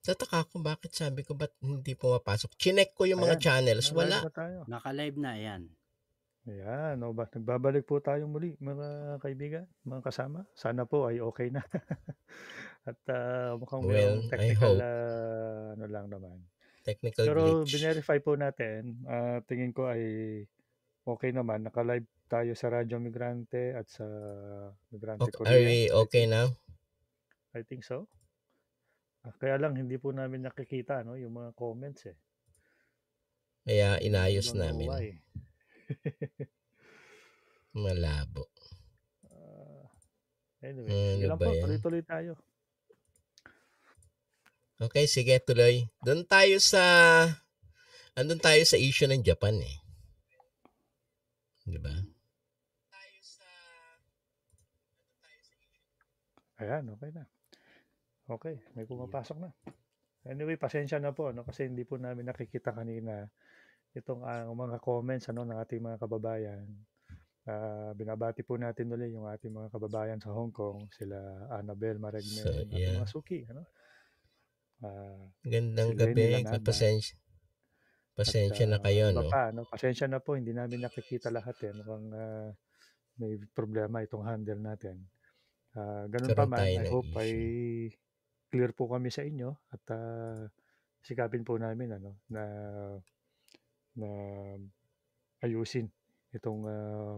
Tataka ako bakit sabi ko ba't hindi pumapasok. Chineck ko yung mga Ayan, channels, live wala. na tayo. Naka-live na, ayan. Ayan, o ba, nagbabalik po tayong muli mga kaibigan, mga kasama. Sana po ay okay na. At mukhang mayroong Well, I technical hope. ano lang naman. Technical Pero glitch. binerify po natin, tingin ko ay okay naman. Naka-live tayo sa Radyo Migrante at sa Migrante Okay, are Korea. we okay now? I think so. Kaya lang hindi po namin nakikita no, yung mga comments eh. Kaya inayos Don't know namin. why. Malabo. Anyway, sige Ano lang ba po, yan? tuloy-tuloy tayo. Okay, sige, tuloy. Andun tayo sa issue ng Japan eh. Di ba? Mm. Ayan, okay na. Okay, may Ayun. pumapasok na. Anyway, pasensya na po no, kasi hindi po namin nakikita kanina itong mga comments ano ng ating mga kababayan. Binabati po natin ulit yung ating mga kababayan sa Hong Kong, sila Annabel So, Maregmen, ating yeah. mga suki, ano? Ah, Gandang si Lenny gabi. Lanada, Pasensya, at pasensya na kayo, iba no? pa, no? Pasensya na po, hindi namin nakikita lahat eh. Mukhang may problema itong handle natin. Ganun pa Karoon man, tayo I ng hope ay issue. clear po kami sa inyo at sikapin po namin ano na ayusin itong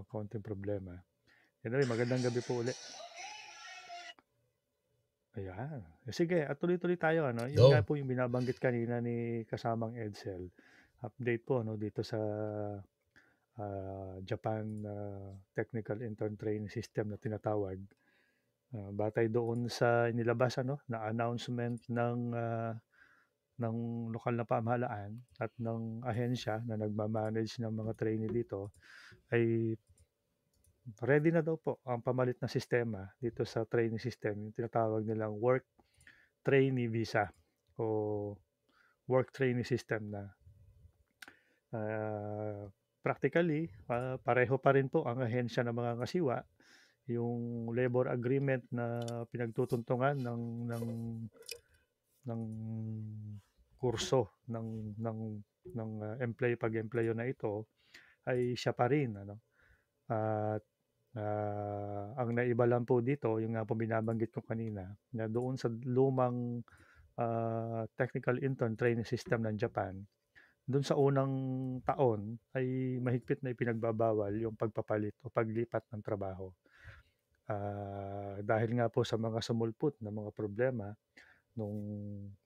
konting problema. Anyway, magandang gabi po ulit. Ayan. Sige, at tuloy-tuloy tayo ano. Yun nga Go. po yung binabanggit kanina ni kasamang Edsel. Update po no dito sa Japan Technical Intern Training System na tinatawag. Batay doon sa inilabas ano na announcement ng lokal na pamahalaan at ng ahensya na nagma-manage ng mga trainee dito ay ready na daw po ang pamalit na sistema dito sa training system, yung tinatawag nilang work trainee visa o work trainee system na practically pareho pa rin po ang ahensya ng mga kasiwa, yung labor agreement na pinagtutuntungan ng kurso ng pag-employo na ito ay siya pa rin ano. At ang naiba lang po dito, yung nga po binabanggit ko kanina, na doon sa lumang technical intern training system ng Japan, doon sa unang taon ay mahigpit na ipinagbabawal yung pagpapalit o paglipat ng trabaho. Dahil nga po sa mga sumulpot na mga problema nung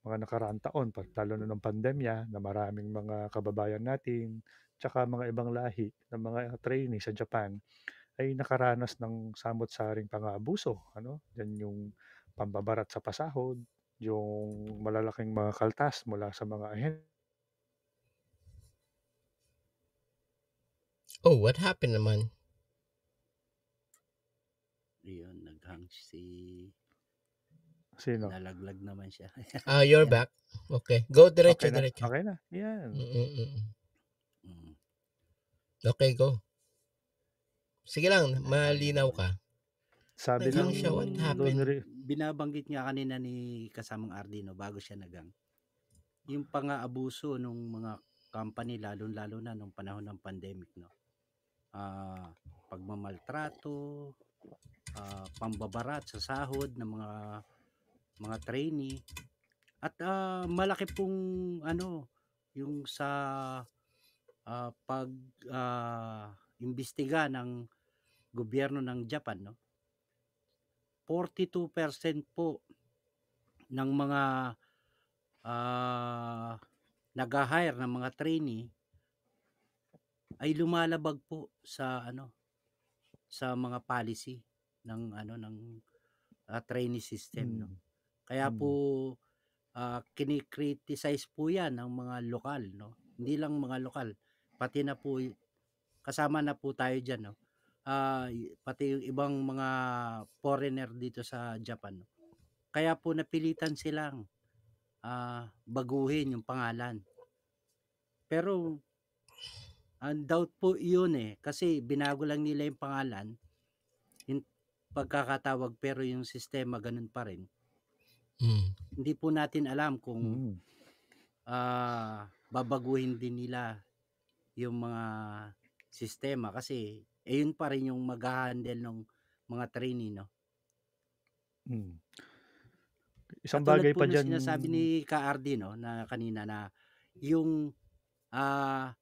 mga nakaraang taon, lalo na ng pandemya, na maraming mga kababayan natin, tsaka mga ibang lahi ng mga trainee sa Japan ay nakaranas ng samot-saring pang-aabuso, ano? Yan yung pambabarat sa pasahod, yung malalaking mga kaltas mula sa mga Oh, what happened naman? Ayun, naghang si... sino? Nalaglag naman siya. You're Yan. back. Okay. Go, Okay diretso, na, diretso. okay na. Yan. Mm-mm. Mm. Okay, go. Sige lang, Nalala malinaw naman. ka. Sabi Naghang ng siya, what Lunary, happened? Binabanggit nga kanina ni kasamang Ardino bago siya nagang. Yung pang-aabuso ng mga company, lalo-lalo na nung panahon ng pandemic, no? Pagmamaltrato, pambabarat sa sahod ng mga trainee, at malaki pong ano yung sa pag imbestiga ng gobyerno ng Japan, no? 42% po ng mga nag-hire ng mga trainee ay lumalabag po sa sa mga policy ng trainee system, no? mm, Kaya po mm, kinikriticize po 'yan ng mga lokal, no? Hindi lang mga lokal, pati na po kasama na po tayo diyan, no? Pati yung ibang mga foreigner dito sa Japan, no? Kaya po napilitan silang baguhin yung pangalan. Pero ang doubt po 'yun kasi binago lang nila yung pangalan, yung pagkakatawag, pero yung sistema ganun pa rin. Mm. Hindi po natin alam kung Mm. babaguhin din nila yung mga sistema kasi yun pa rin yung mag-handle ng mga trainee, no? Mm. Isang Katulad bagay po pa nung dyan, sinasabi ni Ka-RD, no, na kanina na yung ah,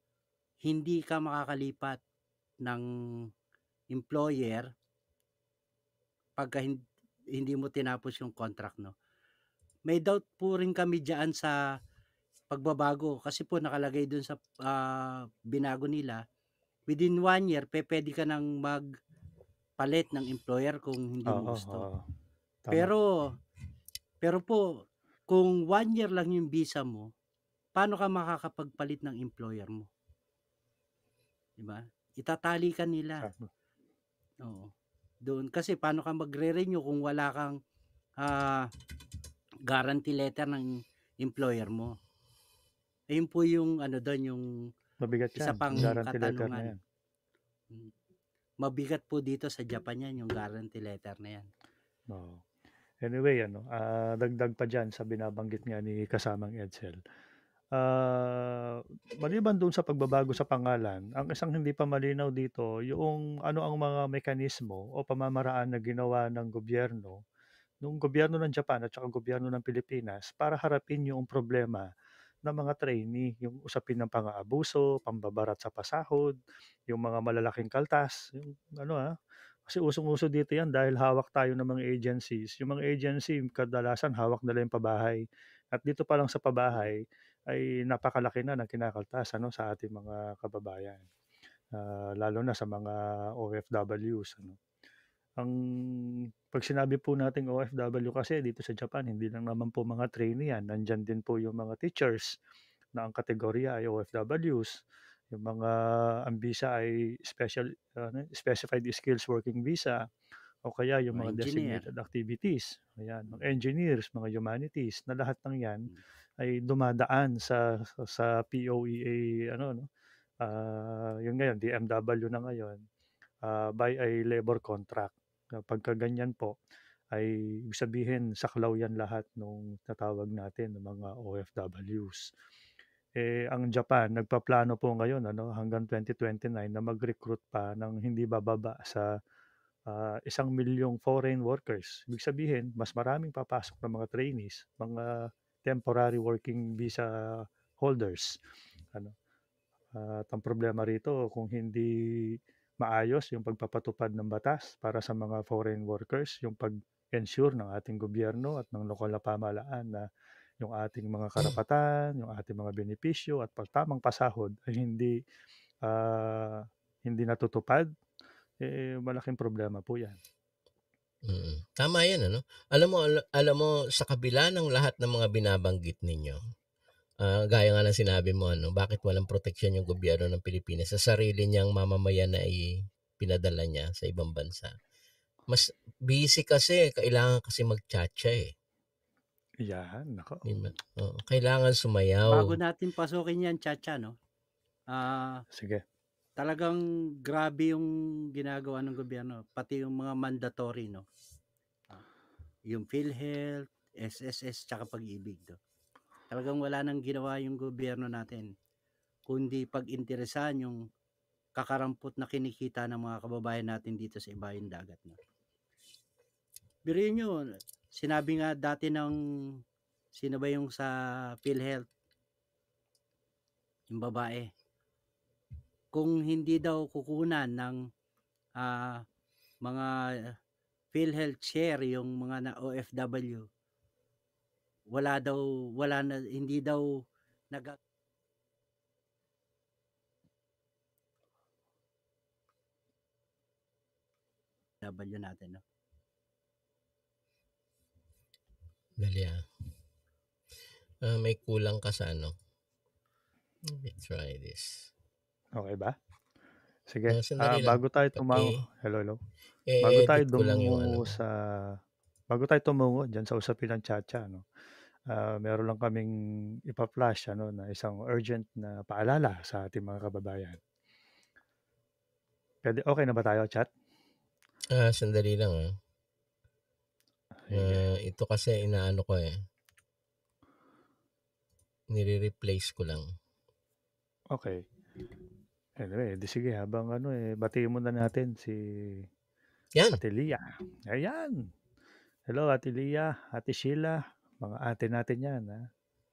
hindi ka makakalipat ng employer pagka hindi mo tinapos yung contract, no. May doubt po rin kami diyan sa pagbabago kasi po nakalagay dun sa binago nila, within 1 year pupuwede ka ng magpalit ng employer kung hindi mo oo, gusto. oo, tama. Pero pero po kung 1 year lang yung visa mo, paano ka makakapagpalit ng employer mo, 'di ba? Itatali ka nila, Tama. oo. Doon kasi paano ka magre-renew kung wala kang ah, guarantee letter ng employer mo? Ayun po yung ano dun, yung Mabigat isa yan, pang yung guarantee letter na katanungan. yan. Hmm, mabigat po dito sa Japan 'yan, yung guarantee letter na 'yan. Oo. Anyway, dagdag pa dyan sa binabanggit nga ni kasamang Edsel. Maliban dun sa pagbabago sa pangalan, ang isang hindi pa malinaw dito yung ano ang mga mekanismo o pamamaraan na ginawa ng gobyerno, nung gobyerno ng Japan at saka gobyerno ng Pilipinas para harapin yung problema ng mga trainee, yung usapin ng pang-aabuso, pambabarat sa pasahod, yung mga malalaking kaltas, yung kasi usong-uso dito 'yan dahil hawak tayo ng mga agencies. Yung mga agency kadalasan hawak nila yung pabahay at dito pa lang sa pabahay ay napakalaki na ng kinakaltas sa ating mga kababayan, lalo na sa mga OFWs. Ang 'pag sinabi po nating OFW kasi dito sa Japan hindi lang naman po mga trainee 'yan, nandiyan din po yung mga teachers na ang kategorya ay OFWs, yung mga ang visa ay specified skills working visa o kaya yung Mga mga engineer, designated activities, ayan, mga engineers, mga humanities na lahat ng 'yan hmm, ay dumadaan sa POEA yun ngayon DMW na ngayon, by a labor contract. Pagka ganyan po ay ibig sabihin saklaw yan lahat nung tatawag natin ng mga OFWs. Ang Japan nagpaplano po ngayon hanggang 2029 na mag-recruit pa ng hindi bababa sa 1,000,000 foreign workers. Ibig sabihin mas maraming papasok na mga trainees, mga temporary working visa holders, ano. At ang problema rito kung hindi maayos yung pagpapatupad ng batas para sa mga foreign workers, yung pag-ensure ng ating gobyerno at ng lokal na pamahalaan na yung ating mga karapatan, yung ating mga benepisyo at tamang pasahod ay hindi natutupad, malaking problema po 'yan. Tama 'yan ano. Alam mo sa kabila ng lahat ng mga binabanggit ninyo, gaya nga ng sinabi mo ano, bakit walang proteksyon yung gobyerno ng Pilipinas sa sarili niyang mamamayan na pinadala niya sa ibang bansa. Mas busy kasi, kailangan kasi mag-tiyatsa, eh, 'Yan, naku, 'di ba? Oo, kailangan sumayaw. bago natin pasukin 'yan, Chacha, 'no, sige. talagang grabe yung ginagawa ng gobyerno, pati yung mga mandatory, 'no, ah, yung PhilHealth, SSS, tsaka Pag-ibig, 'no. Talagang wala nang ginawa yung gobyerno natin kundi pag-interesan yung kakarampot na kinikita ng mga kababayan natin dito sa ibayong dagat, 'no. Biruin niyo, sinabi nga dati ng sino ba yung sa PhilHealth, yung babae, kung hindi daw kukunan ng ah, mga PhilHealth share yung mga na OFW, wala na, hindi daw nag W natin, no? Dali, may kulang ka sa ano. Let me try this. Okay ba? Sige, Sandali lang. hello, hello. I-edit ko lang yung ano. Bago tayo tumungo diyan sa usapin ng Tiyatsa meron lang kaming ipa-flash na isang urgent na paalala sa ating mga kababayan. Okay na ba tayo, chat? Sandali lang, Ayan. Ito kasi inaano ko, nire-replace ko lang. Okay. Anyway, 'di sige habang ano, batiin muna natin si 'Yan, Ate Lia. Ayan. Hello Ate Lia, Ate Sheila, mga ate natin 'yan,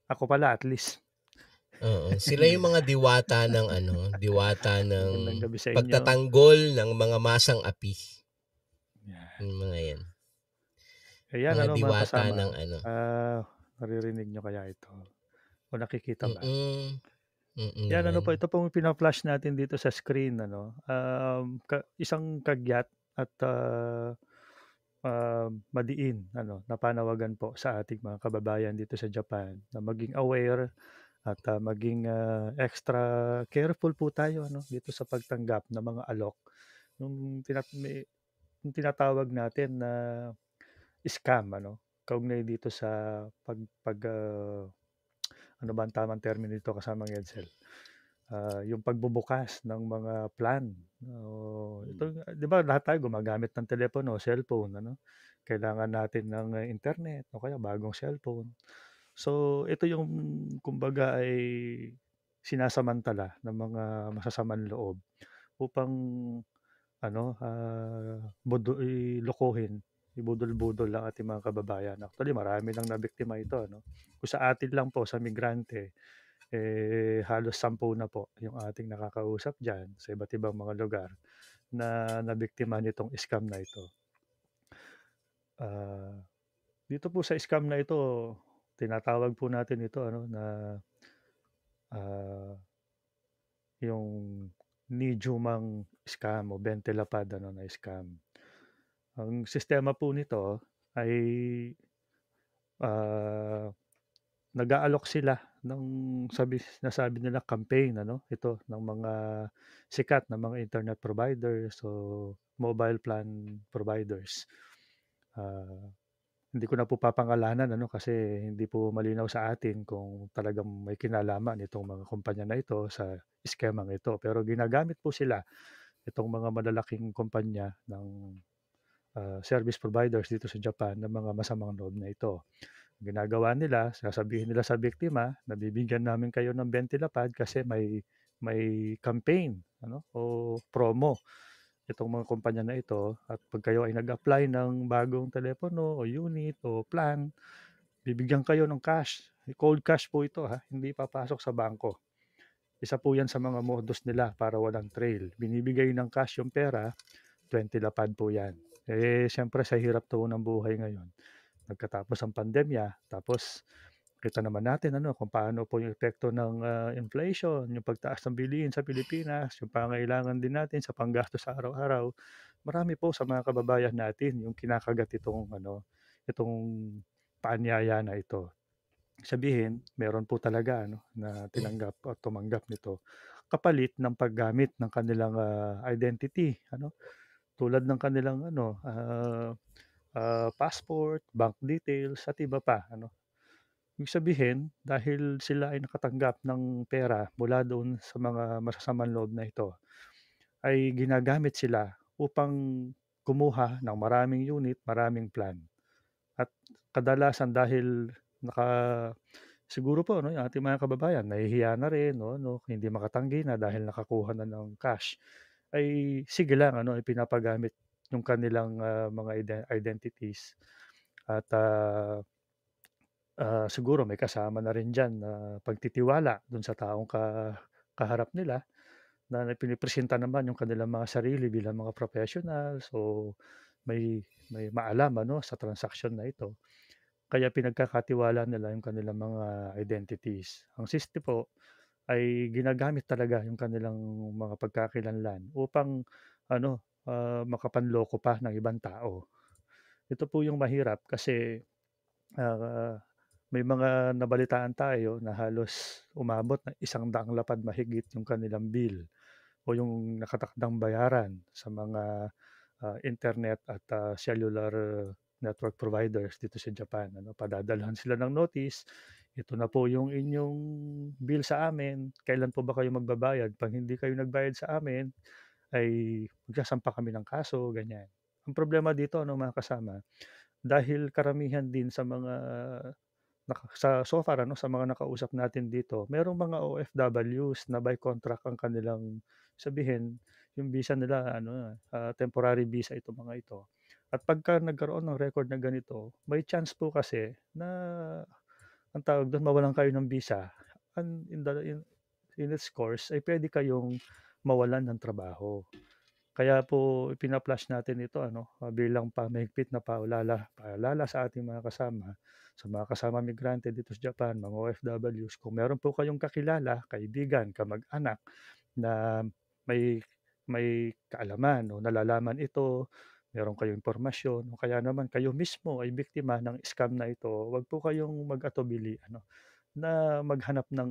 Ako pala at least. oo. Sila yung mga diwata ng ano, diwata ng Magandang gabi sa inyo. pagtatanggol ng mga masang api, 'Yan. yung mga 'yan. Ayan Mga ano mga diwata kasama, ng ano, naririnig niyo kaya ito o nakikita ba? Yan ano naman. po, ito pong pina-flash natin dito sa screen ano, isang kagyat at, madiin ano na panawagan po sa ating mga kababayan dito sa Japan na maging aware at, maging, extra careful po tayo ano dito sa pagtanggap ng mga alok nung yung tinatawag natin na scam ano, kaugnay dito sa ano ba ang tamang termino nito kasamang Edsel? Yung pagbubukas ng mga plan. Ito 'di ba lahat tayo gumagamit ng telepono, cellphone ano? Kailangan natin ng, internet o kaya bagong cellphone. So, ito yung kumbaga ay sinasamantala ng mga masasamang loob upang ano, lokohin, ibudol-budol ang ating mga kababayan. Actually marami ng nabiktima ito ano. Kung sa atin lang po sa migrante, halos 10 na po yung ating nakakausap diyan sa iba't ibang mga lugar na nabiktima nitong scam na ito. Ah, Dito po sa scam na ito, tinatawag po natin ito ano na, ah, yung Nijumang scam o 20 lapad ano na scam. Ang sistema po nito ay, ah, nag-aalok sila ng sinasabi nila campaign ano, ito ng mga sikat na mga internet providers o mobile plan providers. Ah, Hindi ko na po papangalanan ano, kasi hindi po malinaw sa atin kung talagang may kinalaman itong mga kumpanya na ito sa iskemang ito. Pero ginagamit po sila itong mga malalaking kumpanya ng, service providers dito sa Japan ng mga masamang loob na ito. Ginagawa nila, sasabihin nila sa biktima na bibigyan namin kayo ng 20 lapad kasi may campaign ano o promo itong mga kumpanya na ito at 'pag kayo ay nag-apply ng bagong telepono o unit o plan, bibigyan kayo ng cash. Cold cash po ito, hindi papasok sa bangko. Isa po 'yan sa mga modus nila para walang trail. Binibigay ng cash yung pera, 20 lapad po 'yan. Siyempre sa hirap tuon ng buhay ngayon, nagkatapos ang pandemya, tapos kita naman natin ano kung paano po yung epekto ng, inflation, yung pagtaas ng bilihin sa Pilipinas, yung pangangailangan din natin sa panggastos sa araw-araw. Marami po sa mga kababayan natin yung kinakagat itong ano, itong paanyaya na ito. Sabihin, meron po talaga ano na tinanggap at tumanggap nito kapalit ng paggamit ng kanilang, identity ano, tulad ng kanilang ano, passport, bank details at iba pa ano. Ibig sabihin, dahil sila ay nakatanggap ng pera mula doon sa mga masasamang loob na ito, ay ginagamit sila upang kumuha ng maraming unit, maraming plan. At kadalasan dahil naka siguro po 'no, yung ating mga kababayan nahihiya na rin o ano, hindi makatanggi na dahil nakakuha na ng cash, ay sige lang ano, ipinapagamit yung kanilang, mga identities at, siguro may kasama na rin diyan na pagtitiwala dun sa taong kaharap nila na pinipresenta naman yung kanilang mga sarili bilang mga professionals o may maalam ano sa transaksyon na ito. Kaya pinagkakatiwala nila yung kanilang mga identities. Ang siste po ay ginagamit talaga yung kanilang mga pagkakakilanlan upang ano, makapanloko pa ng ibang tao. Ito po yung mahirap kasi, ah may mga nabalitaan tayo na halos umabot ng 100 lapad mahigit yung kanilang bill o yung nakatakdang bayaran sa mga, internet at, cellular network providers dito sa Japan ano. Padadalhan sila ng notice, "Ito na po yung inyong bill sa amin, kailan po ba kayo magbabayad? 'Pag hindi kayo nagbayad sa amin ay magsasampa kami ng kaso," ganyan. Ang problema dito ano mga kasama, dahil karamihan din sa mga so far sa mga nakausap natin dito, merong mga OFWs na by contract ang kanilang sabihin, yung visa nila temporary visa itong mga ito. At pagka nagkaroon ng record na ganito, may chance po kasi na ang tawag dun, mawalan kayo ng visa, and in its course ay puwede kayong mawalan ng trabaho. Kaya po ipina-flash natin ito bilang pamahigpit na paalala sa ating mga kasama, sa mga kasama migrante dito sa Japan, mga OFWs. Kung meron po kayong kakilala, kaibigan, kamag-anak na may may kaalaman o nalalaman ito, meron kayong impormasyon o kaya naman kayo mismo ay biktima ng scam na ito, wag po kayong mag-atubili na maghanap ng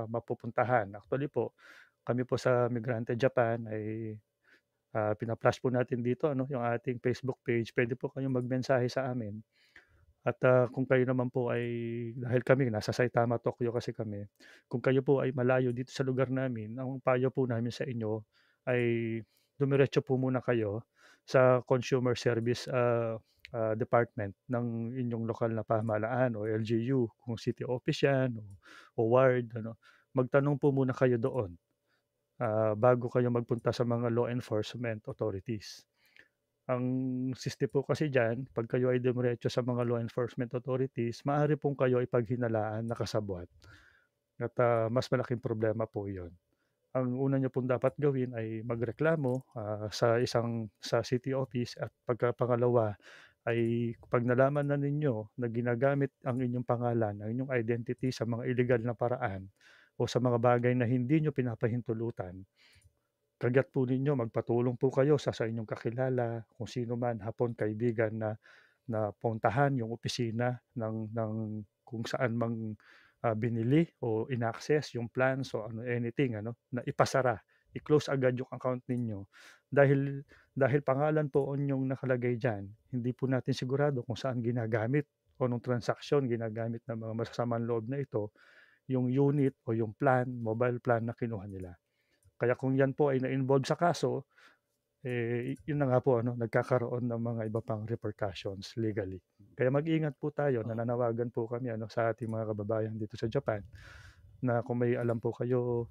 mapupuntahan. Actually po, kami po sa Migrante Japan ay, pina-flash po natin dito yung ating Facebook page. Puwede po kayong magmensahe sa amin at, kung kayo naman po ay dahil kami nasa Saitama, Tokyo kasi kami, kung kayo po ay malayo dito sa lugar namin, ang payo po namin sa inyo ay dumiretso po muna kayo sa consumer service, department ng inyong lokal na pamahalaan o LGU, kung city office 'yan o ward magtanong po muna kayo doon, bago kayo magpunta sa mga law enforcement authorities. Ang siste po kasi diyan, 'pag kayo ay dumiretso sa mga law enforcement authorities, maaari pong kayo ay paghinalaan na kasabwat at, mas malaking problema po 'yun. Ang una niyo pong dapat gawin ay magreklamo, sa city office at pangalawa ay 'pag nalaman na ninyo na ginagamit ang inyong pangalan, ang inyong identity sa mga illegal na paraan o sa mga bagay na hindi niyo pinapahintulutan, kaagad po ninyo magpatulong po kayo sa inyong kakilala, kung sino man, hapon, kaibigan na na puntahan yung opisina ng kung saan mang, binili o inaccess yung plans o anything na ipasara, i-close agad yung account ninyo. Dahil pangalan po yung nakalagay diyan, hindi po natin sigurado kung saan ginagamit o nung transaksyon ginagamit ng mga masasamang loob na ito, yung unit o yung plan, mobile plan na kinuha nila. Kaya kung yan po ay na-involve sa kaso, yun na nga po nagkakaroon ng mga iba pang repercussions legally. Kaya mag-ingat po tayo, Oo. nananawagan po kami sa ating mga kababayan dito sa Japan na kung may alam po kayo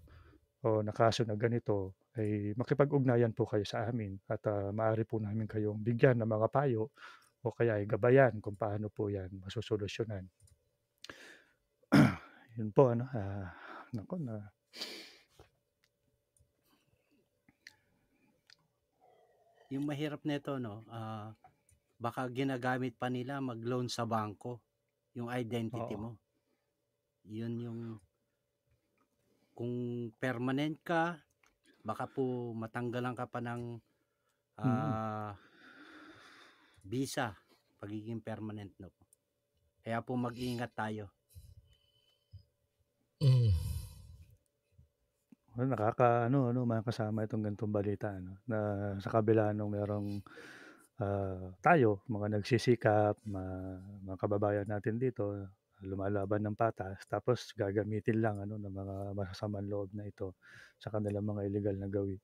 o na kaso na ganito ay makipag-ugnayan po kayo sa amin at, maaari po namin kayong bigyan ng mga payo o kaya ay gabayan kung paano po 'yan masosolusyunan. Yun po naku na Yung mahirap nito 'no, baka ginagamit pa nila mag-loan sa bangko, yung identity oo, mo. Yun yung kung permanent ka, baka po matanggalan ka pa ng, mm. ah, visa, pagiging permanent 'no. Kaya po mag-ingat tayo. Hmm. Mga kasama itong ganitong balita na sa kabila nung merong, tayo mga nagsisikap, mga kababayan natin dito, lumalaban ng patas tapos gagamitin lang ng mga masasamang loob na ito sa kanilang mga ilegal na gawi.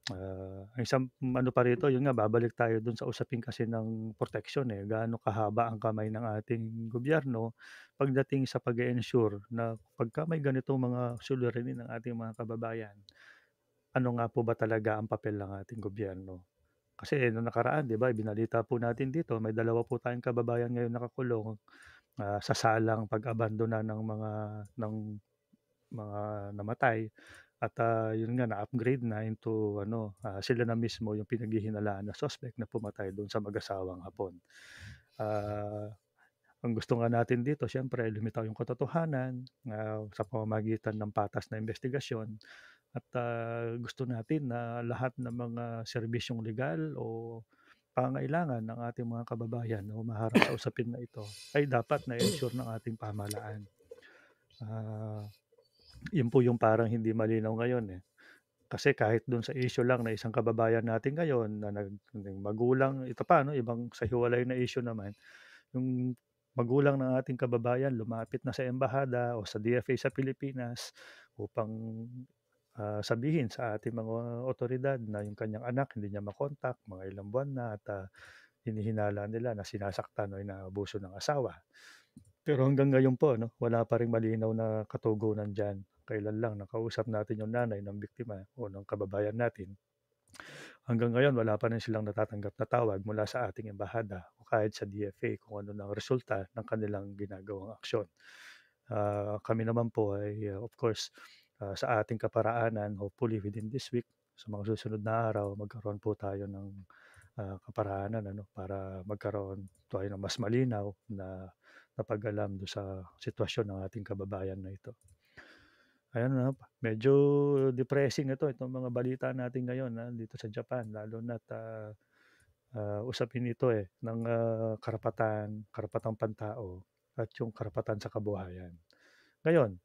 Ang isang pa rito, yun nga babalik tayo dun sa usapin kasi ng proteksyon, gaano kahaba ang kamay ng ating gobyerno pagdating sa pag-e-ensure na pagka may ganitong mga suliranin ng ating mga kababayan, ano nga po ba talaga ang papel ng ating gobyerno? Kasi nung nakaraan 'di ba ibinalita po natin dito may dalawa po tayong kababayan ngayon nakakulong, sa salang pag-abandona ng mga namatay at, yun nga na-upgrade na into sila na mismo yung pinaghihinalaan na suspect na pumatay dun sa mag-asawang Hapon. Ah, ang gusto nga natin dito siyempre lumitaw yung katotohanan, sa pamamagitan ng patas na investigasyon at, gusto natin na lahat ng mga serbisyong legal o pangangailangan ng ating mga kababayan na humaharap sa usapin na ito ay dapat na-ensure ng ating pamahalaan. Ah, Yun po yung parang hindi malinaw ngayon, Kasi kahit dun sa issue lang na isang kababayan natin ngayon na yung magulang ito pa ibang sa hiwalay na issue naman, yung magulang ng ating kababayan lumapit na sa embahada o sa DFA sa Pilipinas upang, sabihin sa ating mga otoridad na yung kanyang anak hindi niya mga ilang buwan na at, hinihinala nila na sinasaktan o inaabuso ng asawa. Pero hanggang ngayon po, no, wala pa ring malinaw na katugunan diyan. Kailan lang nakausap natin yung nanay ng biktima o ng kababayan natin. Hanggang ngayon wala pa rin silang natatanggap na tawag mula sa ating embahada o kahit sa DFA kung ano ng resulta ng kanilang ginagawang aksyon. Kami naman po ay of course sa ating kaparaanan, hopefully within this week, sa mga susunod na araw, magkaroon po tayo ng kaparaanan para magkaroon tayo ng mas malinaw na pag-alam doon sa sitwasyon ng ating kababayan na ito. Ayan, medyo depressing itong mga balita natin ngayon dito sa Japan, lalo na't usapin ito ng karapatang pantao at yung karapatan sa kabuhayan. Ngayon,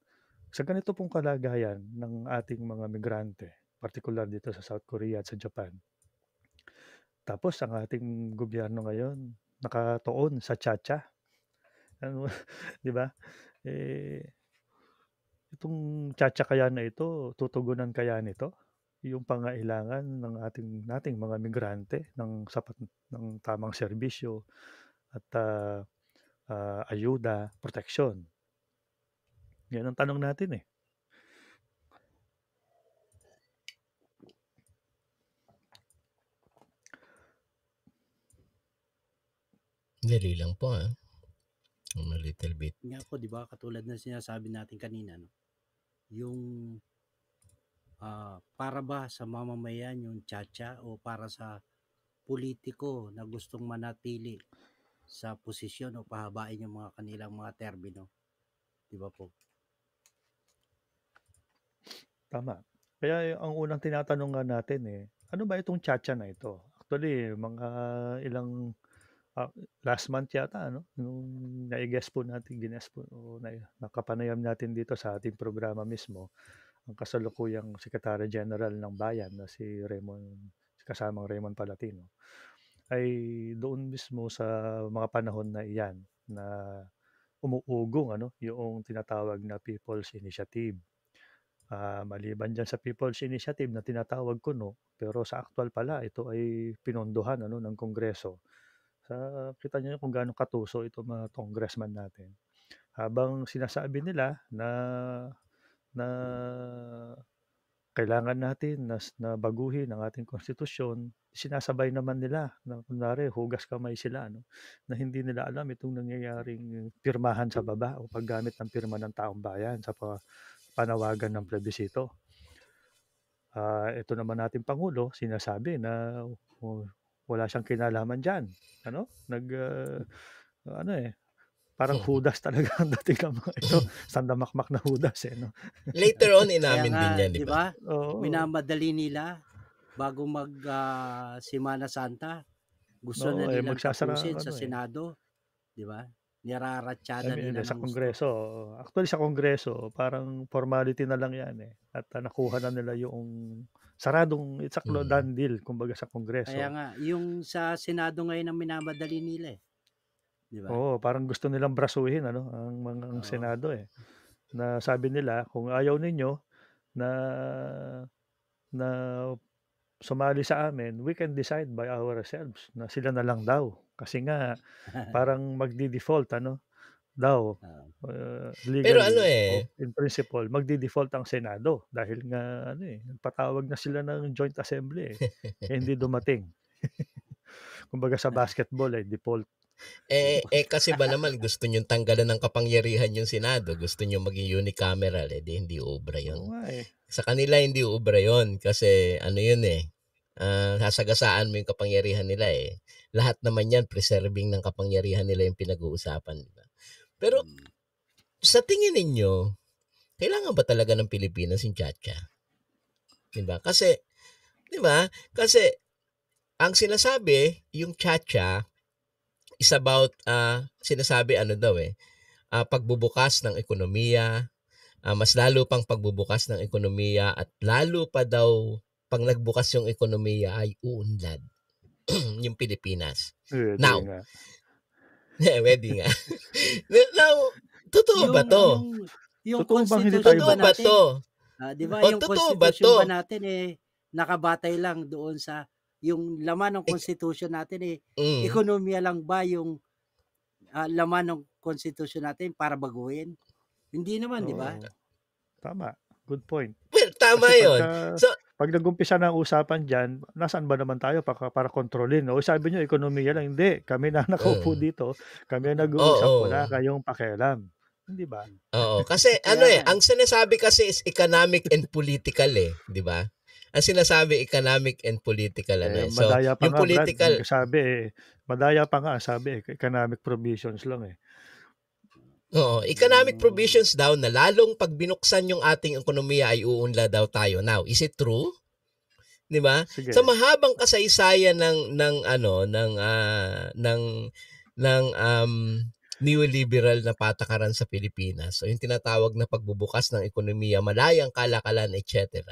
sa ganito pong kalagayan ng ating mga migrante, partikular dito sa South Korea at sa Japan, tapos ang ating gobyerno ngayon nakatuon sa tsa-tsa. Ano, 'di ba? Itong tsa-tsa kaya na ito, tutugunan kaya nito yung pangailangan ng nating mga migrante ng sapat ng tamang serbisyo at ayuda, proteksyon? Yan ang tanong natin eh. Dali lang po a little bit. Nga po, 'di ba, katulad ng sinasabi natin kanina, no? Yung para ba sa mamamayan yung tsa-tsa o para sa politiko na gustong manatili sa posisyon o pahabain yung mga kanilang mga termino? 'Di ba po? Tama. Kaya ang unang tinatanong nga natin ano ba itong tsa-tsa na ito? Actually, mga ilang last month yata nung nai-guest po natin, ginest po o nakapanayam natin dito sa ating programa mismo, ang kasalukuyang Secretary General ng Bayan na si kasamang Raymond Palatino, ay doon mismo sa mga panahon na iyan na umuugong yung tinatawag na People's Initiative. Maliban dyan sa People's Initiative na tinatawag ko, pero sa aktual pala ito ay pinondohan ng Kongreso. Kita niyo kung gaano katuso itong mga congressman natin. Habang sinasabi nila na kailangan natin na baguhin ang ating konstitusyon, sinasabay naman nila na kunwari hugas kamay sila na hindi nila alam itong nangyayaring pirmahan sa baba o paggamit ng pirma ng taong bayan sa panawagan ng plebisito. Ito naman nating Pangulo sinasabi na wala siyang kinalaman diyan. Parang Judas talaga ang dating ng mga ito, sandamakmak na Judas no. Later on inamin din yan, di ba? Oo. Minamadali nila bago mag Semana Santa. Gusto na nilang tapusin sa Senado, di ba? Niraratsyada nila sa Kongreso. Actually sa Kongreso, parang formality na lang yan At nakuha na nila yung saradong it's a done deal kumbaga sa Kongreso. Kaya nga, yung sa Senado ngayon ang minamadali nila Di ba? Oo, parang gusto nilang brasuhin ang Senado na sabi nila kung ayaw ninyo na sumali sa amin, we can decide by ourselves na sila na lang daw. Kasi nga parang magdi-default daw. Legally, in principle, magdi-default ang Senado dahil nga patawag na sila ng Joint Assembly hindi dumating. Kumbaga sa basketball default. Kasi ba naman gusto nyo tanggalan ng kapangyarihan yung Senado, gusto nyo maging unicameral, di hindi ubra yun. Sa kanila hindi ubra yun kasi yun sasagasaan mo yung kapangyarihan nila Lahat naman yan preserving ng kapangyarihan nila yung pinag-uusapan, di ba? Pero sa tingin ninyo, kailangan ba talaga ng Pilipinas yung tsa-tsa? Di ba? Kasi, di ba? Kasi ang sinasabi, yung tsa-tsa is about sinasabi pagbubukas ng ekonomiya, mas lalo pang pagbubukas ng ekonomiya at lalo pa daw pag nagbukas yung ekonomiya ay uunlad yung Pilipinas. Now, pwede nga. Now, totoo ba to? Yung constitution ba natin? To? Di ba yung constitution ba natin nakabatay lang doon sa Yung laman ng Ik constitution natin, mm, ekonomiya lang ba yung, laman ng constitution natin para baguhin? Hindi naman, 'di ba? Oo, tama, good point. well, tama Kasi yun. pagka So 'pag nag-umpisa na ang usapan diyan, nasaan ba naman tayo para kontrolin? O sabi niyo ekonomiya lang, hindi, kami na nakaupo mm, dito, kami ang nag-uusap, oo. wala kayong pakialam, hindi ba? Oo, kasi Kaya ano, nga, ang sinasabi kasi is economic and political, 'di ba? Ang sinasabi economic and political Eh, So, madaya pa yung nga Brad, political sabi, madaya pa nga sabi, economic provisions lang, eh. economic hmm, provisions daw na lalong 'pag binuksan yung ating ekonomiya ay uunlad daw tayo. Now, is it true? 'Di ba? Sa Sige, mahabang kasaysayan ng neoliberal na patakaran sa Pilipinas, so yung tinatawag na pagbubukas ng ekonomiya, malayang kalakalan, etc.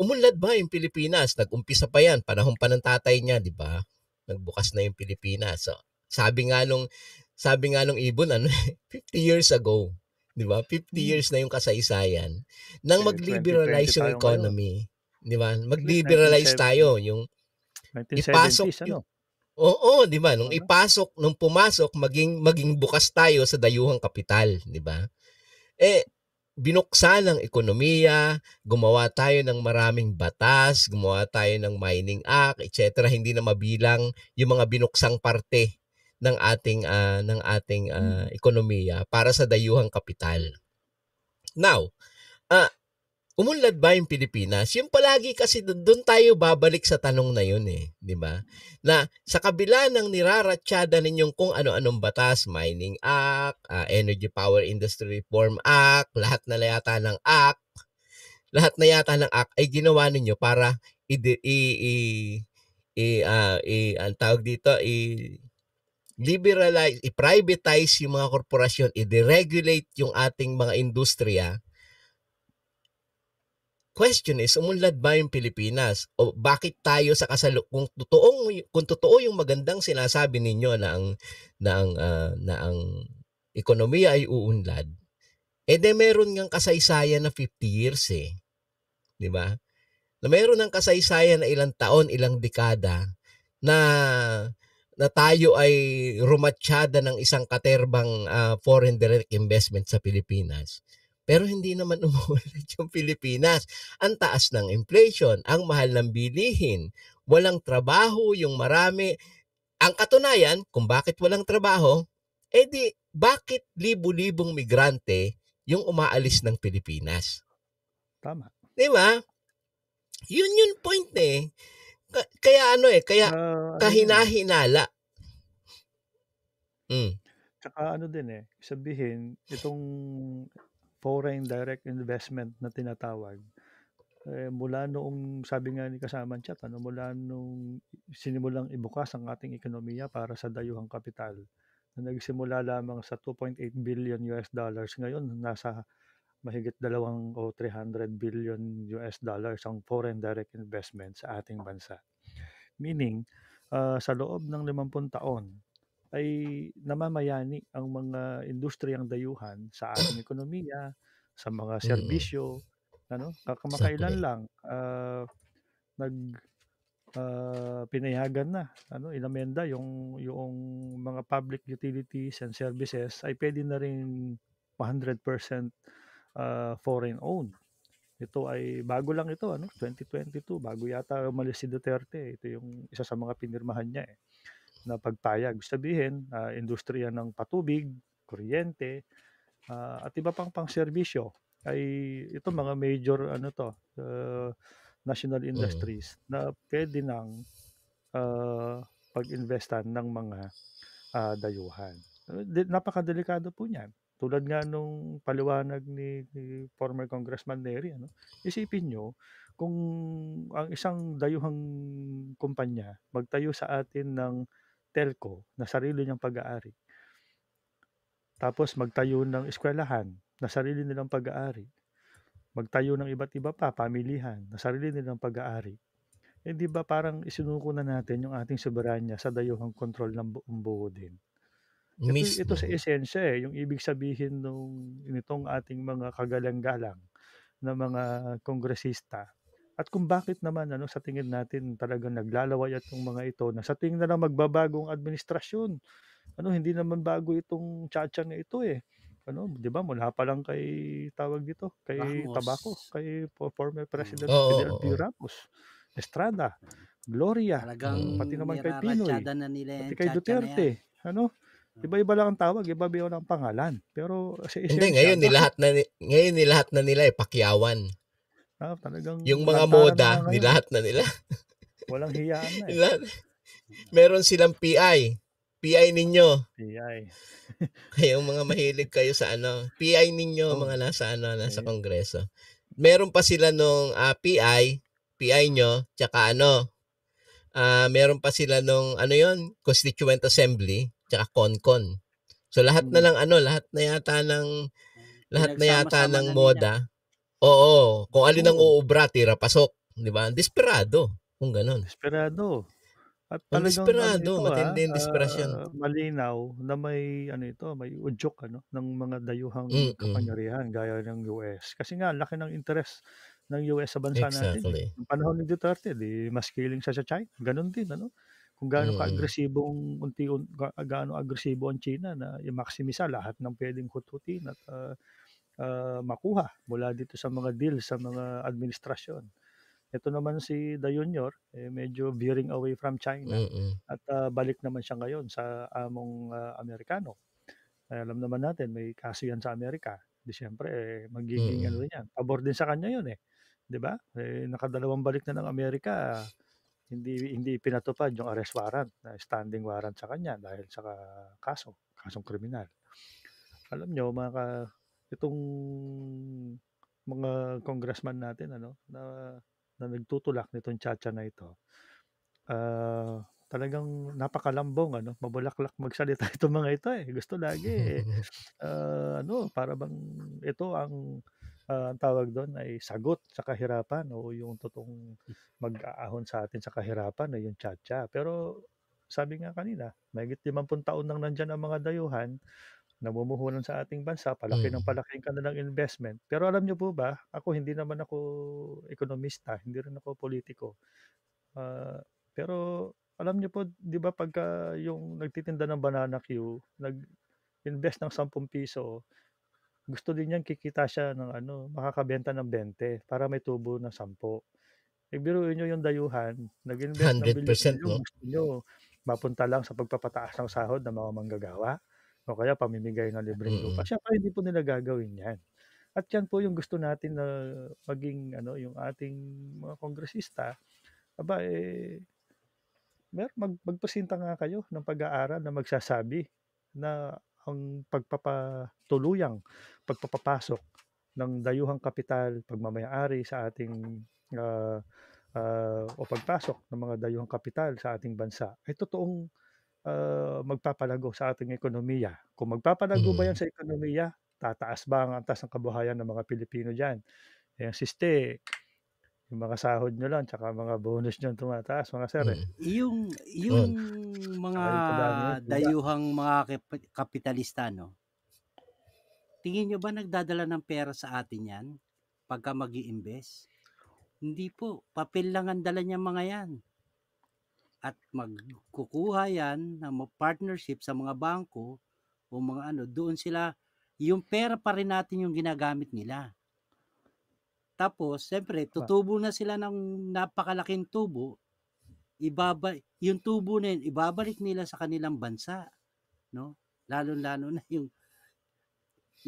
Umunlad ba yung Pilipinas? Nag-umpisa pa yan, panahon pa ng tatay niya, di ba? Nagbukas na yung Pilipinas. So, sabi nga nung, sabi nga nung ibon, 50 years ago, di ba? 50 hmm, years na yung kasaysayan nang eh, 2020 mag-liberalize yung tayo ngayon, economy. Di ba? at least Mag-liberalize tayo. Yung ipasok 1970s yung, ano, oo, di ba? Nung ano? ipasok, nung pumasok, maging bukas tayo sa dayuhang kapital, di ba? Eh, binuksan ang ekonomiya, gumawa tayo ng maraming batas, gumawa tayo ng Mining Act, etc. Hindi na mabilang yung mga binuksang parte ng ating ekonomiya para sa dayuhang kapital. Now, ah umunlad ba yung Pilipinas? Yung palagi kasi doon tayo babalik sa tanong na yun, 'di ba? Na sa kabila ng niraratsyada ninyong kung ano-anong batas, Mining Act, Energy Power Industry Reform Act, lahat na yata ng act ay ginawa ninyo para i i i, ang tawag dito, liberalize, i-privatize yung mga korporasyon, i-deregulate yung ating mga industriya. Question is, umunlad ba yung Pilipinas? O bakit tayo sa kung totoo yung magandang sinasabi ninyo na ang ekonomiya ay uunlad, meron ngang kasaysayan na 50 years, 'di ba? Na meron ng kasaysayan na ilang taon, ilang dekada na na tayo ay rumatsyada ng isang katerbang foreign direct investment sa Pilipinas. Pero hindi naman umuunlad yung Pilipinas. Ang taas ng inflation, ang mahal ng bilihin, walang trabaho, yung marami. Ang katunayan, kung bakit walang trabaho, bakit libu-libong migrante yung umaalis ng Pilipinas? Tama. Di ba? Yun yung point eh. Kaya Ano yan, eh, kahina-hinala. Mm. tsaka ano din, eh, sabihin itong foreign direct investment na tinatawag, eh, mula noong sabi nga ni kasamang chat ano, mula nung sinimulang ibukas ang ating ekonomiya para sa dayuhang kapital, na nagsimula lamang sa $2.8 billion, ngayon nasa mahigit 300 billion US dollars ang foreign direct investment sa ating bansa. Meaning, sa loob ng 50 taon ay namamayani ang mga industriyang dayuhan sa ating ekonomiya, sa mga Mm. serbisyo, ano. Kamakailan Exactly. lang, nag pinayagan na ano, inamenda yung mga public utilities and services ay puwede na ring 100% foreign owned. Ito ay bago lang ito ano, 2022 bago yata umalis si Duterte, ito yung isa sa mga pinirmahan niya, eh, na pagpayag. Sabihin, industriya ng patubig, kuryente, at iba pang pangserbisyo ay ito mga major ano 'to, national Mm. industries na puwede ng, pag-investan ng mga, dayuhan. Napakadelikado po niyan. Tulad nga nung paliwanag ni former Congressman Nery ano, isipin niyo kung ang isang dayuhang kumpanya magtayo sa atin ng telco na sarili niyang pag-aari, tapos magtayo ng eskuwelahan na sarili nilang pag-aari, magtayo ng iba't iba pa, pamilihan na sarili nilang pag-aari. Eh, 'di ba parang isinuko na natin yung ating soberanya sa dayuhang kontrol ng buong buo din. Ito sa Mismo. esensya, eh, yung ibig sabihin nitong ating mga kagalang-galang na mga kongresista At kung bakit naman sa tingin natin talagang naglalaway itong mga ito na sa tingin na lang magbabagong administrasyon. Hindi naman bago itong tiyatya na ito, eh. 'Di ba mula pa lang kay tawag dito, kay Tabaco, Ramos. kay former President Oo, Fidel oo. P. Ramos, Estrada, Gloria, Talagang pati naman kay Pinoy, niraratsyada na nila pati yung kay tiyatya na yan. Duterte, Iba-iba lang ang tawag, iba-iba lang ang pangalan, pero sa Hindi, esensya bakit ngayon nilahat na nila Pakyawan. talagang Yung mga lantaran na moda, nga ngayon, nilahat na nila. walang hiyaan na, eh. Nilahat. Meron silang PI. PI ninyo. PI. Kayong mga mahilig kayo sa PI ninyo, Oh, mga nasa eh, Kongreso. Meron pa sila nung PI nyo, tsaka meron pa sila nung Constituent Assembly, tsaka CONCON. So lahat na mm, yata Pinagsama-sama ng na nila. moda. Oo, kung alin ang oo, uubra, tira pasok, 'di ba? Desperado, kung gano'n. desperado. At Ang talagang desperado, ito, matindi yung desperasyon. malinaw na may may udyok ng mga dayuhang Mm, kapangyarihan gaya ng US. Kasi nga ang laki ng interes ng US sa bansa natin, eh. exactly. Nung panahon ni Duterte 'di mas killing siya sa China, gano'n din Kung gaano Mm, kaagresibong gaano agresibo ang China na i-maksimisa lahat ng puwedeng hututin at, makuha mula dito sa mga deal sa mga administrasyon. Ito naman si The Junior, medyo veering away from China mm, at, balik naman siya ngayon sa among, Amerikano. Alam naman natin may kaso 'yan sa Amerika, 'di siyempre, magiging mm, din 'yan, pabor din sa kanya 'yun, 'di ba? Nakadalawang balik na ng Amerika, hindi hindi pinatupad yung arrest warrant na standing warrant sa kanya dahil sa kasong kriminal. Alam niyo itong mga congressman natin na nagtutulak nitong tiyatya na ito, talagang napakalambong mabulaklak magsalita itong mga ito, eh. Gusto lagi, para bang ito ang tawag dun ay sagot sa kahirapan o yung totoong mag-aahon sa atin sa kahirapan ay yung tiyatya. Pero sabi nga kanina, mahigit 50 taon nang nandiyan ang mga dayuhan, namumuhunan sa ating bansa, mm, palaki ng kanilang investment. Pero alam niyo po ba, hindi naman ako ekonomista, hindi rin ako politiko. Pero alam niyo po 'di ba pagka yung nagtitinda ng banana Q, nag-invest ng ₱10, gusto din niyang kikita siya ng makakabenta ng 20 para may tubo na 10. Biruin niyo yung dayuhan, nag-invest ng 100%, bilyon-bilyon, 'no? gusto niyo mapunta lang sa pagpapataas ng sahod ng mga manggagawa o kaya pamimigay ng libreng lupa. Mm, Siyempre hindi po nila gagawin 'yan. At 'yan po yung gusto natin na maging yung ating mga kongresista, aba, magpasinta nga kayo ng pag-aaral na magsasabi na ang pagpapatuluyang pagpapapasok ng dayuhang kapital, pagmamay-ari sa ating, ah, o pagpasok ng mga dayuhang kapital sa ating bansa ay totoong, magpapalago sa ating ekonomiya. Kung magpapalago ba 'yan mm. sa ekonomiya, tataas ba ang antas ng kabuhayan ng mga Pilipino diyan? Eh, ang siste, yung mga sahod niyo lang tsaka mga bonus niyo ang tumataas mga sir, eh. Mm. Yung Yun. mga Tsaka yung pabaano niyo tuba. dayuhang mga kapitalista 'no, tingin niyo ba nagdadala ng pera sa atin 'yan pagka mag-iimbes? Hindi po, papel lang ang dala niyang mga 'yan at magkukuha 'yan ng partnership sa mga bangko o mga doon sila yung pera pa rin natin yung ginagamit nila. Tapos siyempre Ma tutubo na sila ng napakalaking tubo, yung tubo na yun ibabalik nila sa kanilang bansa, 'no? Lalong-lalo na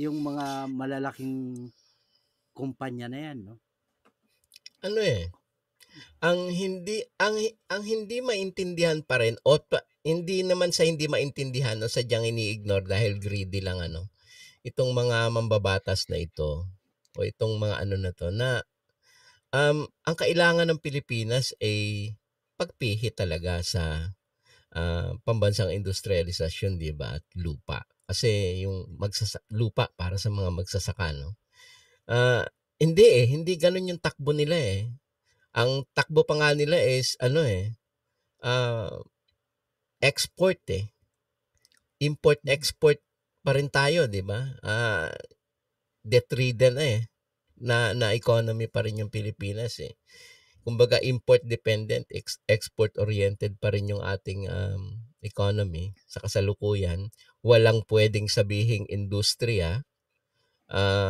yung mga malalaking kumpanya na 'yan, 'no? Ano, ang hindi maintindihan pa rin hindi naman sa hindi maintindihan o sadyang ini-ignore dahil greedy lang itong mga mambabatas na ito o itong mga na 'to na, ang kailangan ng Pilipinas ay pagpihit talaga sa, pambansang industrialisasyon, 'di ba, at lupa. Kasi yung lupa para sa mga magsasaka, 'no? Ah, hindi gano'n yung takbo nila, eh. Ang takbo pa nga nila is ah, export, eh. mm, Import-export pa rin tayo, 'di ba? Debt-ridden na, na economy pa rin yung Pilipinas, eh. Kumbaga import dependent, export oriented pa rin yung ating economy sa kasalukuyan. Walang pwedeng sabihing industriya.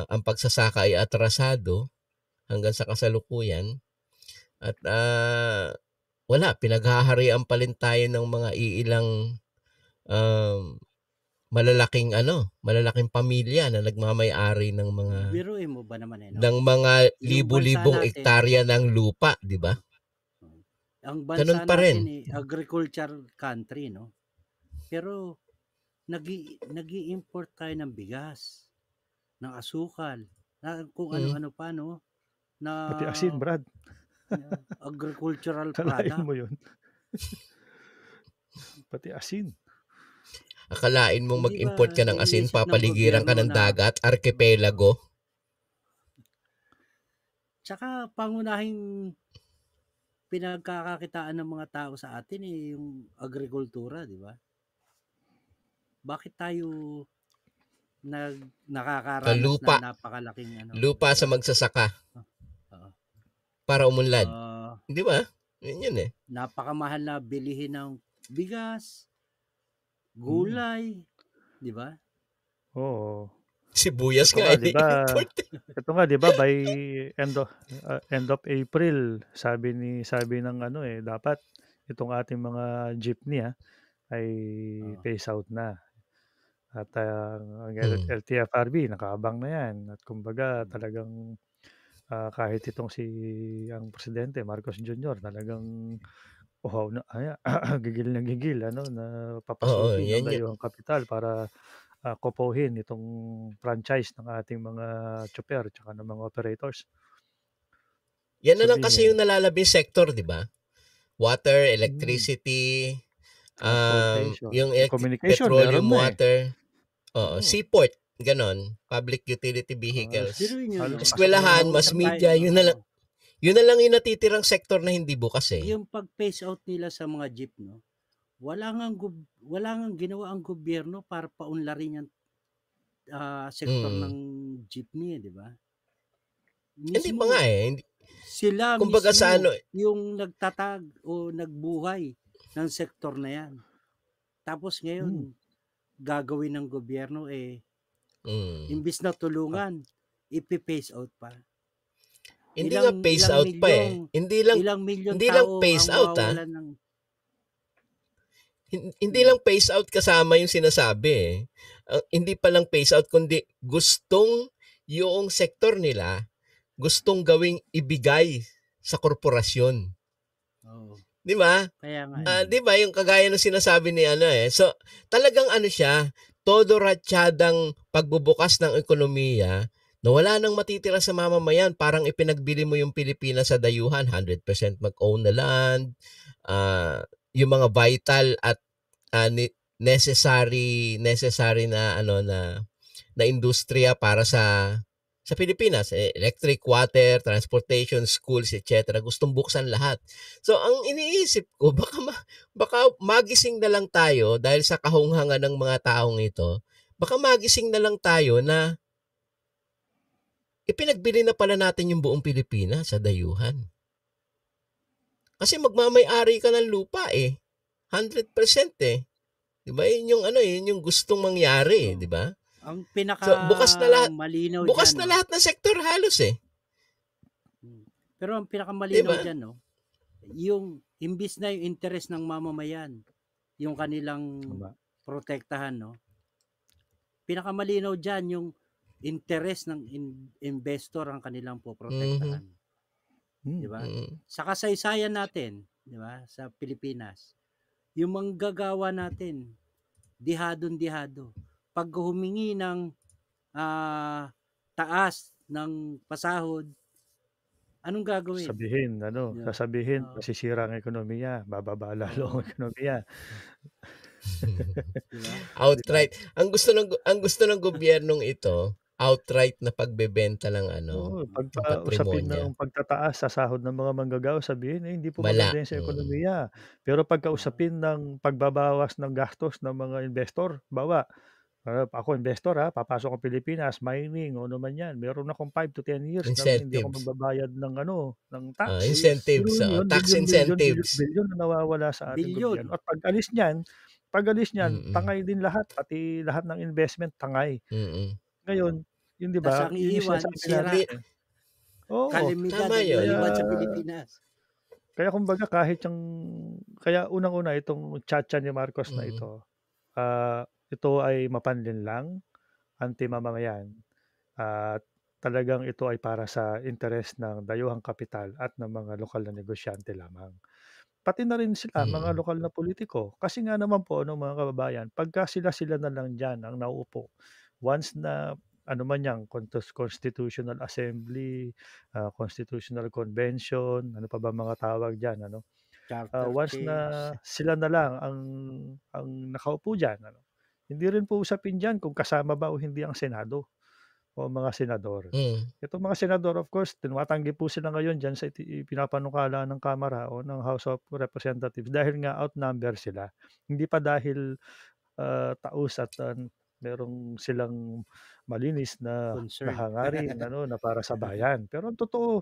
Ang pagsasaka ay atrasado hanggang sa kasalukuyan. At wala, pinaghaharian pa rin tayo ng mga iilang malalaking pamilya na nagmamay-ari ng mga Biruin mo ba naman no? ng mga Yung bansa libu-libong natin, ektarya ng lupa, di ba? ang Ganun bansa pa natin rin. agriculture country, no? Pero nag-i-import tayo ng bigas, ng asukal, na kung Mm. ano-ano pa, no? Pati asin, Na Brad. agricultural Kalain product. mo yun. Pati asin. Akalain mong Hindi mag-import ba ka ng asin, iniisip ng papaligiran ka gobyerno ng na dagat, arkipelago. tsaka pangunahing pinagkakakitaan ng mga tao sa atin yung agrikultura, di ba? Bakit tayo nakakaranas Lupa. na napakalaking Lupa sa diba? magsasaka Oo. para umunlad. Ah, Di ba? Yun eh. napakamahal na bilihin ng bigas, gulay, di ba? Oo. Sibuyas Ito nga nga, di ba? i-import. Ito nga, di ba? By end of April, sabi ng dapat itong ating mga jeepney ay phase out na. At ang LTFRB, nakaabang na yan. At kumbaga, talagang kahit itong ang Presidente, Marcos Jr., talagang uhaw na, gigil na gigil, na Oo, papasukin ng yan yun. Dayuhang Kapital para kopohin itong franchise ng ating mga chopper at ng mga operators. Yan na lang kasi Sabihin, yung nalalabing sector, di ba? Water, electricity, transportation, yung communication, petroleum, meron na water, Oo. seaport, ganon, public utility vehicles. Biruin nyo, Halos no? Eskwelahan, mass Nakausap media, tayo, yun na lang. Yun na lang yung natitirang sektor na hindi bukas eh. yung pag-phase out nila sa mga jeep, no? Wala ngang ginawa ang gobyerno para paunlarin yung sektor ng jeepney, di ba? Hindi pa Mismo, nga eh. sila Kumbaga sa mismo yung nagtatag o nagbuhay ng sektor na yan. Tapos ngayon, gagawin ng gobyerno imbis na tulungan, ipi-phase out pa. Hindi nga phase out pa eh. Ilang milyon tao phase ang out mawawalan ng... Hindi lang phase out kasama yung sinasabi eh. Hindi pa lang phase out kundi gustong yung sektor nila gustong gawing ibigay sa korporasyon. Oh. Di ba? Kaya nga. Di ba yung kagaya ng sinasabi ni So, talagang siya, todo ratsyadang pagbubukas ng ekonomiya na wala nang matitira sa mamamayan. Parang ipinagbili mo yung Pilipinas sa dayuhan, 100% mag-own na land, yung mga vital at necessary na na industriya para sa Pilipinas, electric, water, transportation, schools, etc. Gustong buksan lahat. So, ang iniisip ko, baka magising na lang tayo dahil sa kahunghangan ng mga taong ito, baka magising na lang tayo na ipinagbili na pala natin yung buong Pilipinas sa dayuhan. Kasi magmamay-ari ka ng lupa 100% Di ba? Yun yung gustong mangyari, di ba? Ang pinaka bukas na lahat, malinaw bukas dyan, na lahat ng sektor halos Pero ang pinakamalinaw diba? dyan, yung imbis na yung interest ng mamamayan, yung kanilang protektahan, pinakamalinaw dyan yung interest ng investor ang kanilang poprotektahan. Diba? Sa kasaysayan natin, diba, sa Pilipinas, yung manggagawa natin, dihadon-dihado. Pag humingi ng taas ng pasahod, anong gagawin? Sasabihin, masisira ang ekonomiya, bababa lalo ang ekonomiya. Diba? Outright. Ang gusto ng gobyernong ito, outright na pagbebenta ng usapin ng pagtataas sa sahod ng mga manggagawa, sabihin hindi po maganda yan sa ekonomiya. Pero pagkausapin ng pagbabawas ng gastos ng mga investor, bawa Ako investor papasok ako Pilipinas, mining o ano man 'yan, meron akong 5 to 10 years na hindi ako Incentives. magbabayad ng tax. Yes. Incentives, Biruin oo, 'yun, tax incentives. bilyon na nawawala sa ating gobyerno Bilyon. at pag-alis niyan Mm, tangay din lahat, pati lahat ng investment tangay. mm. Ngayon, 'yun 'di Tas ba, ang 'yun yung iiwan, sinasabi sira. Hindi natin, oo. Kalamidad tama ang 'yun. Kaya iiwan sa Pilipinas. kaya kumbaga kaya unang-una itong tiyatsa ni Marcos na Mm, ito ay mapanlinlang, anti-mamamayan at talagang ito ay para sa interes ng dayuhang kapital at ng mga lokal na negosyante lamang. Pati na rin sila mga mm, lokal na politiko, kasi nga naman po mga kababayan, pagka sila-sila na lang diyan ang nauupo, once na ano man 'yang Constitutional Assembly, Constitutional Convention, ano pa ba mga tawag diyan Charter once change. na sila na lang ang nakaupo diyan hindi rin po usapin diyan kung kasama ba o hindi ang Senado o mga senador. hmm, Itong mga senador of course tumatanggi po sila ngayon diyan sa pinapanukala ng Kamara o ng House of Representatives dahil nga outnumber sila. Hindi pa dahil, taos at, merong silang malinis na Concern. hangarin na para sa bayan. Pero ang totoo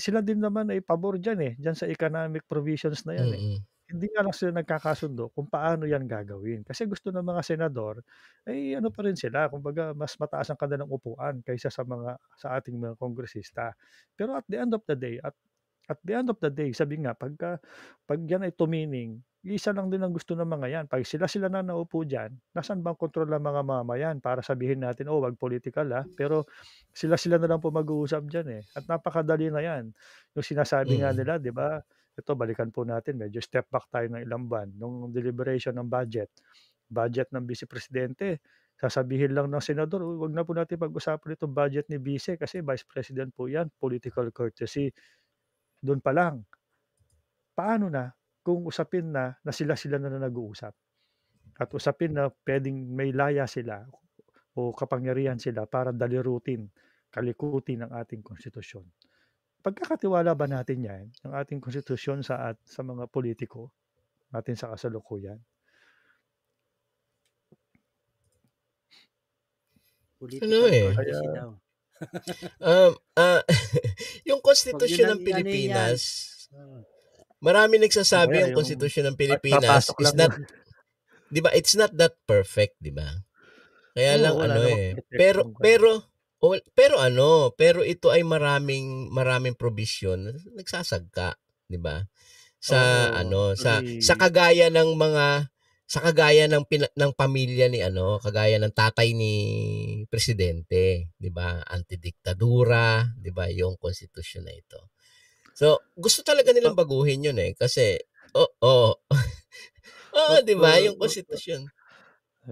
sila din naman ay pabor diyan, diyan sa economic provisions na 'yan, mm, Hindi nga lang sila nagkakasundo kung paano 'yan gagawin. Kasi gusto ng mga senador ay ano pa rin sila, kumbaga mas mataas ang kanilang upuan kaysa sa ating mga kongresista. Pero at the end of the day, sabi nga 'pag 'yan ay tumining, isa lang din ang gusto ng mga 'yan. 'Pag sila-sila na naupo diyan, nasaan bang kontrol ng mga mamamayan para sabihin natin, "Oh, 'wag political, pero sila-sila na lang po mag-uusap diyan, at napakadali na 'yan. Yung sinasabi nga mm, nila 'di ba, ito balikan po natin medyo step back tayo ng ilang buwan, nung deliberation ng budget ng Vice Presidente, sasabihin lang ng senador, "Uy, 'wag na po natin pag-usapan itong budget ni Vice kasi Vice President po 'yan, political courtesy." Dun pa lang, paano na kung usapin na sila-sila na nag-uusap at usapin na puwedeng may laya sila o kapangyarihan sila para dalirutin, kalikutin ang ating konstitusyon. Pagkakatiwala ba natin 'yan, ang ating konstitusyon sa mga politiko natin sa kasalukuyan? ano, Political courtesy Kaya daw. um, ah, yung Wag niyo konstitusyon nang ng i-ano 'yan. Pilipinas, Oo. marami mamaya nagsasabi ang yung konstitusyon ng Pilipinas papasok is lang not yung 'di ba, it's not that perfect, 'di ba? Kaya oo, lang wala ano, namang pero perpektong kuwan, pero pero ito ay maraming probisyon na nagsasagka, 'di ba? oo, Sa actually kagaya ng pamilya ni kagaya ng tatay ni presidente, 'di ba? Antidiktadura, 'di ba, yung konstitusyon na ito. So, gusto talaga nilang ah, baguhin 'yun kasi oo, oo, 'di ba, yung konstitusyon.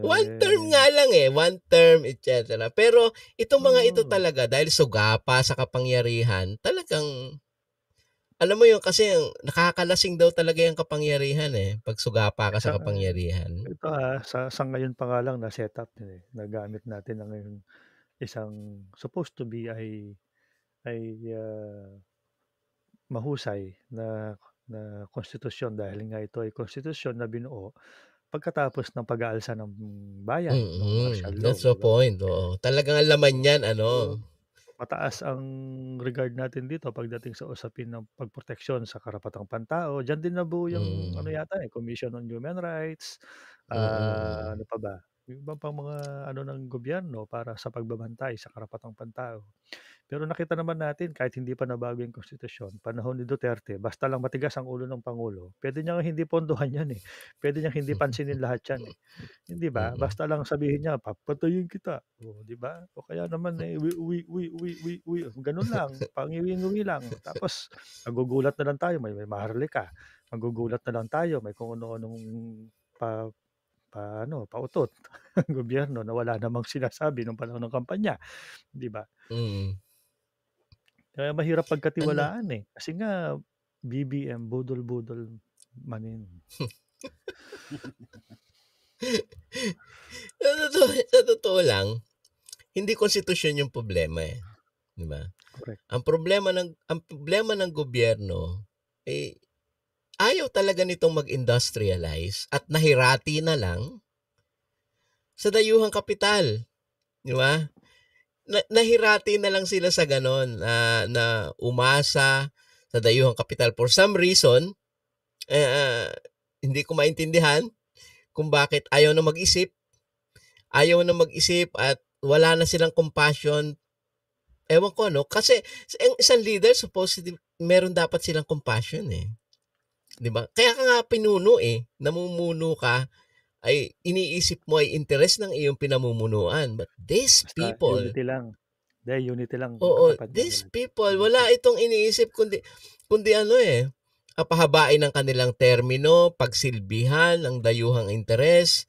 One term eh, nga lang, one term, et cetera. Pero itong mga ito oo, talaga dahil sugapa sa kapangyarihan, talagang alam mo yun kasi nakakalasing daw talaga yung kapangyarihan, 'pag sugapa ka sa sa kapangyarihan. ito, sa ngayon pa nga lang na-setup nagamit natin ang isang supposed to be ay, mahusay na konstitusyon dahil nga ito ay konstitusyon na binuo pagkatapos ng pag-aalsa ng bayan nung martial law, That's the 'di ba? point, oo. Talagang ang laman niyan So, mataas ang regard natin dito pagdating sa usapin ng pagproteksyon sa karapatang pantao. Diyan din nabuo yung ano mm, yata, Commission on Human Rights, mm. ano pa ba, yung iba pang mga ano ng gobyerno para sa pagbabantay sa karapatang pantao. Pero nakita naman natin kahit hindi pa nabago yung konstitusyon, panahon ni Duterte basta lang matigas ang ulo ng pangulo, puwede niyang hindi pondohan 'yan, Puwede niyang hindi pansinin lahat 'yan, Hindi ba? Mm, Basta lang sabihin niya, "Papatayin kita." Oh, 'di ba? O kaya naman, uwi, gano'n lang, pangiwi-ngiwi lang. Tapos magugulat na lang tayo may maharlika, magugulat na lang tayo may kung ano-anong pa pautot ang gobyerno na wala namang sinasabi nung panahon ng kampanya, 'di ba? mm. Kaya mahirap Ano, pagkatiwalaan, kasi nga BBM, budol-budol manin. sa totoo lang, hindi konstitusyon yung problema, 'di ba? Correct. Ang problema ng gobyerno, ayaw talaga nitong mag-industrialize at nahirati na lang sa dayuhang kapital, di ba? Nahirati na lang sila sa ganon, na umasa sa dayuhang kapital. For some reason, hindi ko maintindihan kung bakit ayaw na mag-isip at wala na silang compassion. Ewan ko, no? Kasi ang isang leader, supposedly, meron dapat silang compassion, eh. Di ba? Kaya ka nga pinuno, eh. Namumuno ka, ay iniisip mo ay interes ng iyong pinamumunuan. But these Basta people, unity lang. Unity lang oo, katapat these namin. people, Unity. wala itong iniisip kundi pahabain ng kanilang termino, pagsilbihan ng dayuhang interes.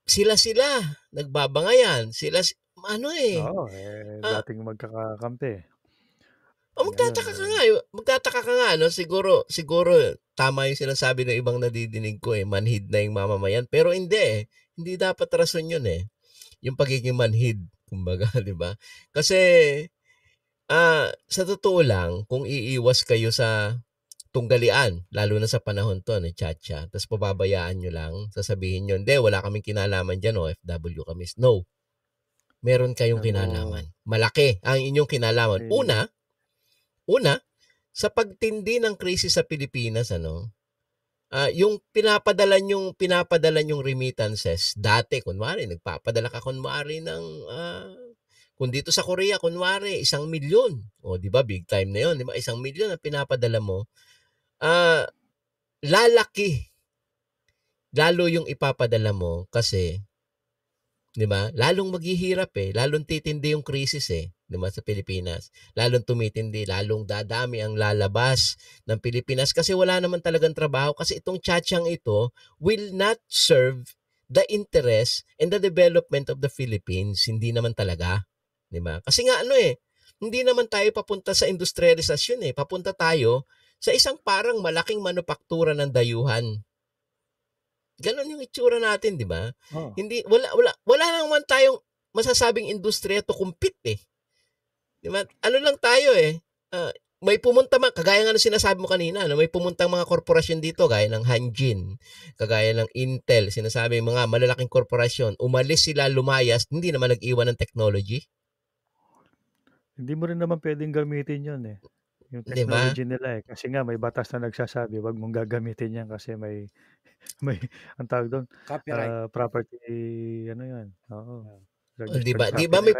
Sila nagbabangayan. Oo, ah, dating magkakakampi. magtataka ka nga, no? Siguro tama yung sinasabi ng ibang nadidinig ko, manhid na yung mamamayan. Pero hindi, hindi dapat rason yun, yung pagiging manhid, kumbaga, di ba? Kasi, sa totoo lang, kung iiwas kayo sa tunggalian, lalo na sa panahon to, Chacha, tapos pababayaan nyo lang, sasabihin nyo, hindi, wala kaming kinalaman dyan, OFW kami. No, meron kayong Pero, kinalaman. Malaki ang inyong kinalaman. Una, sa pagtindi ng krisis sa Pilipinas, yung pinapadala yung remittances, dati, kunwari, nagpapadala ka kunwari ng, kung dito sa Korea, kunwari, 1,000,000. O, di ba, big time na yun, di ba? 1,000,000 ang pinapadala mo. Lalaki. Lalo yung ipapadala mo kasi, di ba? Lalong maghihirap lalong titindi yung krisis di ba, sa Pilipinas. Lalong tumitindi, lalong dadami ang lalabas ng Pilipinas kasi wala naman talagang trabaho kasi itong tsatsang ito will not serve the interest and the development of the Philippines. Hindi naman talaga, di ba? Kasi nga hindi naman tayo papunta sa industrialisasyon papunta tayo sa isang parang malaking manufaktura ng dayuhan. Ganon yung itsura natin, di ba? oh, Hindi wala naman tayong masasabing industriya to compete Di ba? Ano lang tayo may pumunta kagaya nga ng sinasabi mo kanina, may pumuntang mga korporasyon dito, gaya ng Hanjin, kagaya ng Intel, sinasabi mga malalaking korporasyon, umalis sila, lumayas, hindi naman nag-iwan ng technology. hindi mo rin naman pwedeng gamitin yun yung Di ba? technology nila kasi nga may batas na nagsasabi wag mong gagamitin yan kasi may ang tawag doon, Copyright. property, yan, oo, Di registered ba? Di ba copyright,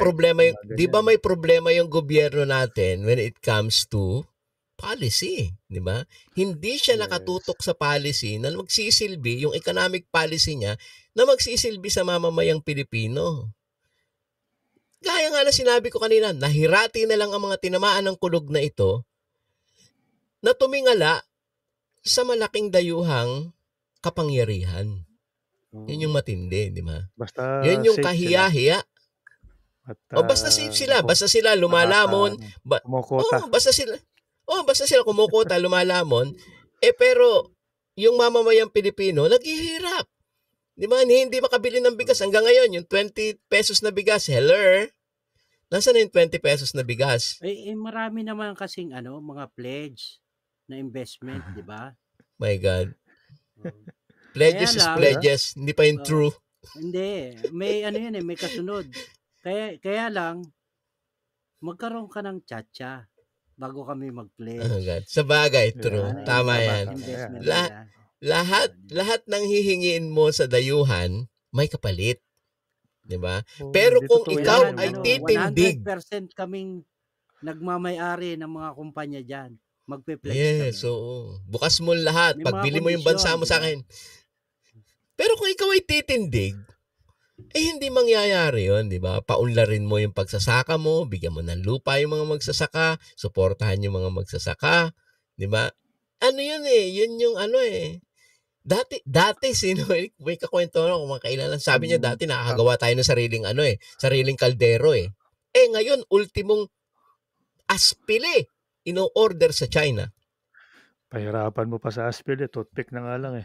mga ganyan. may problema yung gobyerno natin when it comes to policy, di ba? Hindi siya Yes. nakatutok sa policy na magsisilbi, yung economic policy niya, na magsisilbi sa mamamayang Pilipino. Gaya nga na sinabi ko kanina, nahirati na lang ang mga tinamaan ng kulog na ito na tumingala sa malaking dayuhang kapangyarihan. Yun yung matindi, di ba? Basta Yun yung safe sila kahiya-hiya. at Basta safe sila, basta sila lumalamon, kumokota. basta sila kumukota, lumalamon, pero yung mamamayang Pilipino naghihirap. Di ba? Hindi makabili ng bigas hanggang ngayon, yung 20 pesos na bigas, nasaan na yung 20 pesos na bigas? Marami naman kasing mga pledge na investment, di ba? My God. Oh. Pledges Kaya is lang, pledges, hindi pa yung true. Hindi, may may kasunod. Kaya lang, magkaroon ka ng tsatsya bago kami Oh mag-pledge. God. Sa bagay, true. Yeah, Tama tama, yan. tama yan. Lahat ng hihingiin mo sa dayuhan, may kapalit. Di ba? Oo, Pero hindi kung totoo ikaw yan, ay yung 100% titindig, kaming nagmamay-ari ng mga kumpanya dyan. Magpe-pledge yes, kami. oo. Bukas mo lahat. May mga Pagbili mo yung bansa kondisyon, mo di sa ba? akin. Pero kung ikaw ay titindig, hindi mangyayari yun, di ba? Paunlarin mo yung pagsasaka mo, bigyan mo ng lupa yung mga magsasaka, suportahan yung mga magsasaka, di ba? Ano yun yun yung Dati may kakwento kung makailan. Sabi niya dati nakakagawa tayo ng sariling kaldero ngayon, ultimong aspile, ino-order sa China. Pahirapan mo pa sa aspil toothpick na nga lang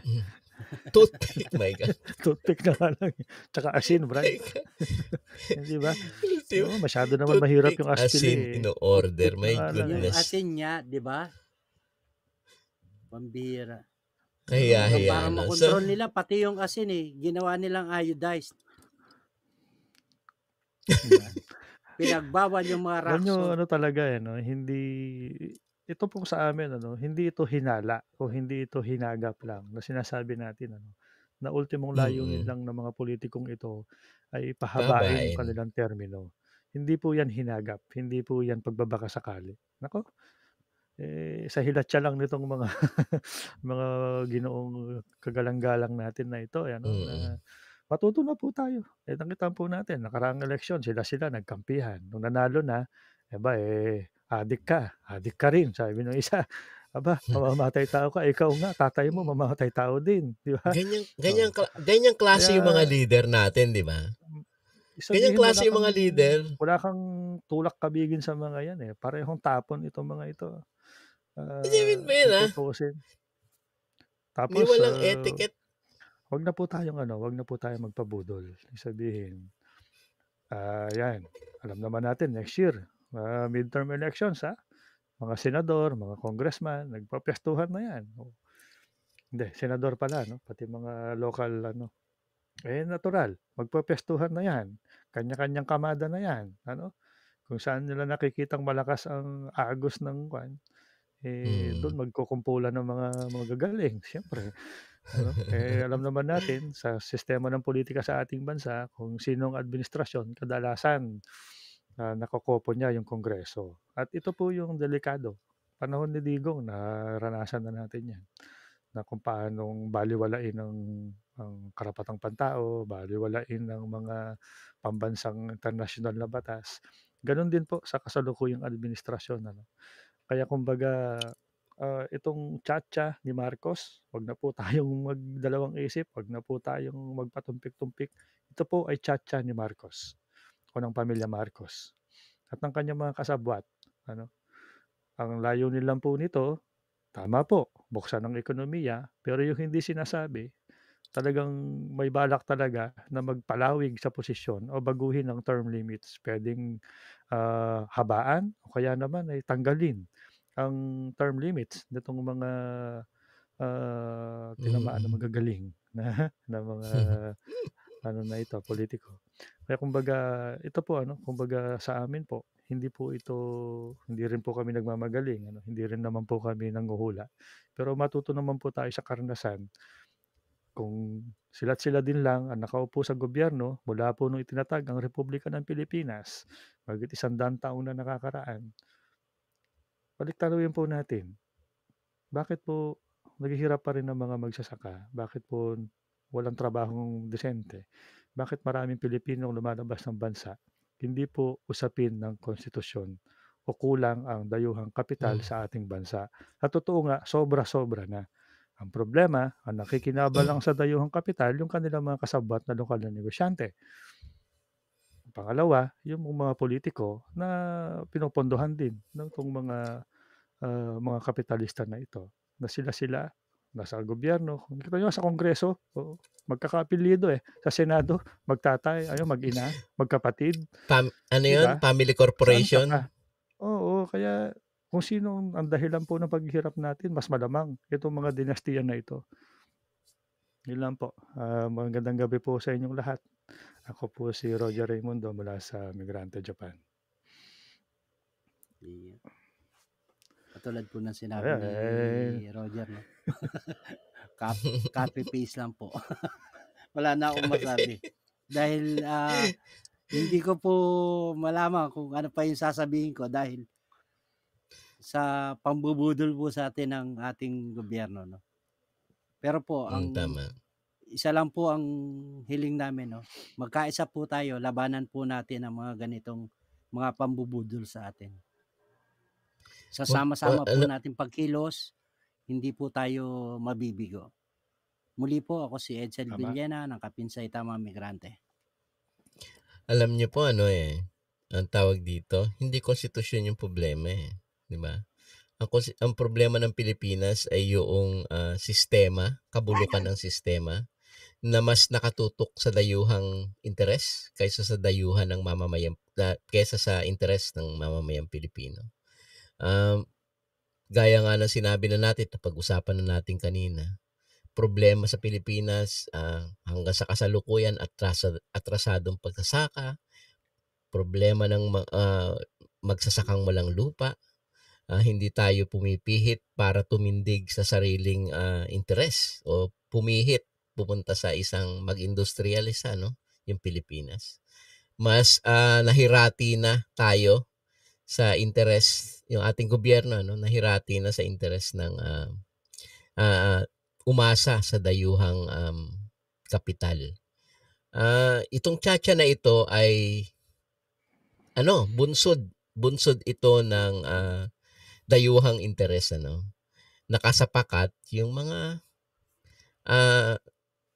Toothpick, my God. Toothpick na nga lang Tsaka asin, Brad. Di ba? Masyado naman mahirap yung asin, aspil ino-order. My Yung goodness. asin niya, di ba? Pambira. Kahiya-hiya, Para ano. So makontrol nila pati yung asin ginawa nilang iodized. Yan. Pinagbawal yung mga rock Alam niyo salt. ano talaga, no, ito pong sa amin ano, hindi ito hinala o hindi ito hinagap lang na sinasabi natin ano, na ultimong layunin mm, lang ng mga pulitikong ito ay pahabain yung pahabain. kanilang termino. Hindi po yan hinagap, hindi po yan pagbabakasakali. Naku, sa hilatsa lang nitong mga mga ginoong kagalang-galang natin na ito, ano, Mm. na matuto na po tayo. Nakita po natin nakaraang eleksyon sila-sila nagkampihan, nung nanalo na, "Adik ka rin," sabi nung isa. Aba, mamamatay tao ka, ikaw nga tatay mo mamamatay tao din, 'di ba? Ganyan Oh, ganyang klase yung mga kaya leader natin, 'di ba? hmm, Ganyang sabihin klase yung mga leader. wala kang tulak kabigin sa mga 'yan, parehong tapon itong mga ito, Isipin mo yun, kung tutuusin. Ni Tapos, walang etiquette. 'wag na po tayong magpabudol. Ibig sabihin, 'yan, alam naman natin next year, midterm elections, mga senador, mga congressman, nagpupuwestuhan na 'yan. Hindi, senador pala 'no, pati mga local ano, natural, magpupuwestuhan na 'yan. Kanya-kanyang kamada na 'yan, ano. Kung saan nila nakikitang malakas ang agos ng Mm. dun magkukumpulan ng mga magagaling siyempre, ano. Alam naman natin sa sistema ng pulitika sa ating bansa kung sinong administrasyon kadalasan, nakokopo niya yung Kongreso. At ito po yung delikado. Panahon ni Digong naranasan na natin 'yan, na kung paanong balewalain ang karapatang pantao, balewalain ng mga pambansang internasyonal na batas. Gano'n din po sa kasalukuyang administrasyon, ano. Kaya kumbaga, itong tiyatya ni Marcos, 'wag na po tayong magdalawang isip, 'wag na po tayong magpatumpik-tumpik. Ito po ay tiyatya ni Marcos o ng pamilya Marcos at ng kanyang mga kasabwat, ano. Ang layunin lang po nito, tama po, buksan ang ekonomiya, pero yung hindi sinasabi, talagang may balak talaga na magpalawig sa posisyon o baguhin ang term limits. Puwedeng, habaan o kaya naman ay tanggalin ang term limits nitong mga, tinamaan na Mm. magagaling na na mga ano na ito, politiko. Kaya kumbaga ito po ano, kumbaga sa amin po, hindi rin po kami nagmamagaling ano, hindi rin naman po kami nanghuhula. Pero matuto naman po tayo sa karanasan kung sila't sila din lang ang nakaupo sa gobyerno mula po nung itinatag ang Republika ng Pilipinas, mahigit 100 taon na nakakaraan. Balik-tanungin po natin, bakit po naghihirap pa rin ang mga magsasaka? Bakit po walang trabahong disente? Bakit maraming Pilipinong lumalabas ng bansa? Hindi po usapin ng konstitusyon o kulang ang dayuhang kapital Hmm. sa ating bansa. Sa totoo nga, sobra-sobra na. Ang problema, ang nakikinabalang sa dayuhang kapital, yung kanilang mga kasabwat na lokal na negosyante. Pangalawa, yung mga politiko na pinopondohan din ng itong mga kapitalista na ito, na sila-sila nasa gobyerno. Kita niyo sa Kongreso, oo, magkakaapelyido, sa Senado magtatay, mag-ina, magkapatid, Ano 'di 'yun, ba? family Saan ka corporation? pa? Oo, kaya kung sino ang dahilan po ng paghihirap natin mas malamang itong mga dinastiya na ito. Yun lang po, magandang gabi po sa inyong lahat. Ako po si Roger Raimundo mula sa Migrante Japan. Iya. Katulad po ng sinabi Ayan, ni Roger 'no. Copy paste lang po. Wala na akong masabi. Dahil, hindi ko po malaman kung ano pa yung sasabihin ko dahil sa pambubudol po sa atin ng ating gobyerno 'no. Pero po Tama. isa lang po ang hiling namin 'no, magkaisa po tayo, labanan po natin ang mga ganitong mga pambubudol sa atin. Sa sama-sama po Ano, nating pagkilos, hindi po tayo mabibigo. Muli po ako si Edsel tama. Villena ng Kapinsay Tamang Migrante. alam niyo po ano, ang tawag dito, hindi konstitusyon yung problema, 'di ba? Ang problema ng Pilipinas ay yung, sistema, kabulukan ng sistema na mas nakatutok sa dayuhang interes kaysa sa interes ng mamamayang Pilipino. Um, Gaya nga ng sinabi na natin, napag-usapan na natin kanina, problema sa Pilipinas hanggang sa kasalukuyan at atrasadong pagsasaka, problema ng magsasakang walang lupa, hindi tayo pumipihit para tumindig sa sariling interes o pumihit pupunta sa isang mag-industrialisa, no? Yung Pilipinas. Mas nahirati na tayo sa interes, yung ating gobyerno, no? Nahirati na sa interes ng umasa sa dayuhang kapital. Itong tiyatsa na ito ay bunsod ito ng dayuhang interes, nakasapakat yung mga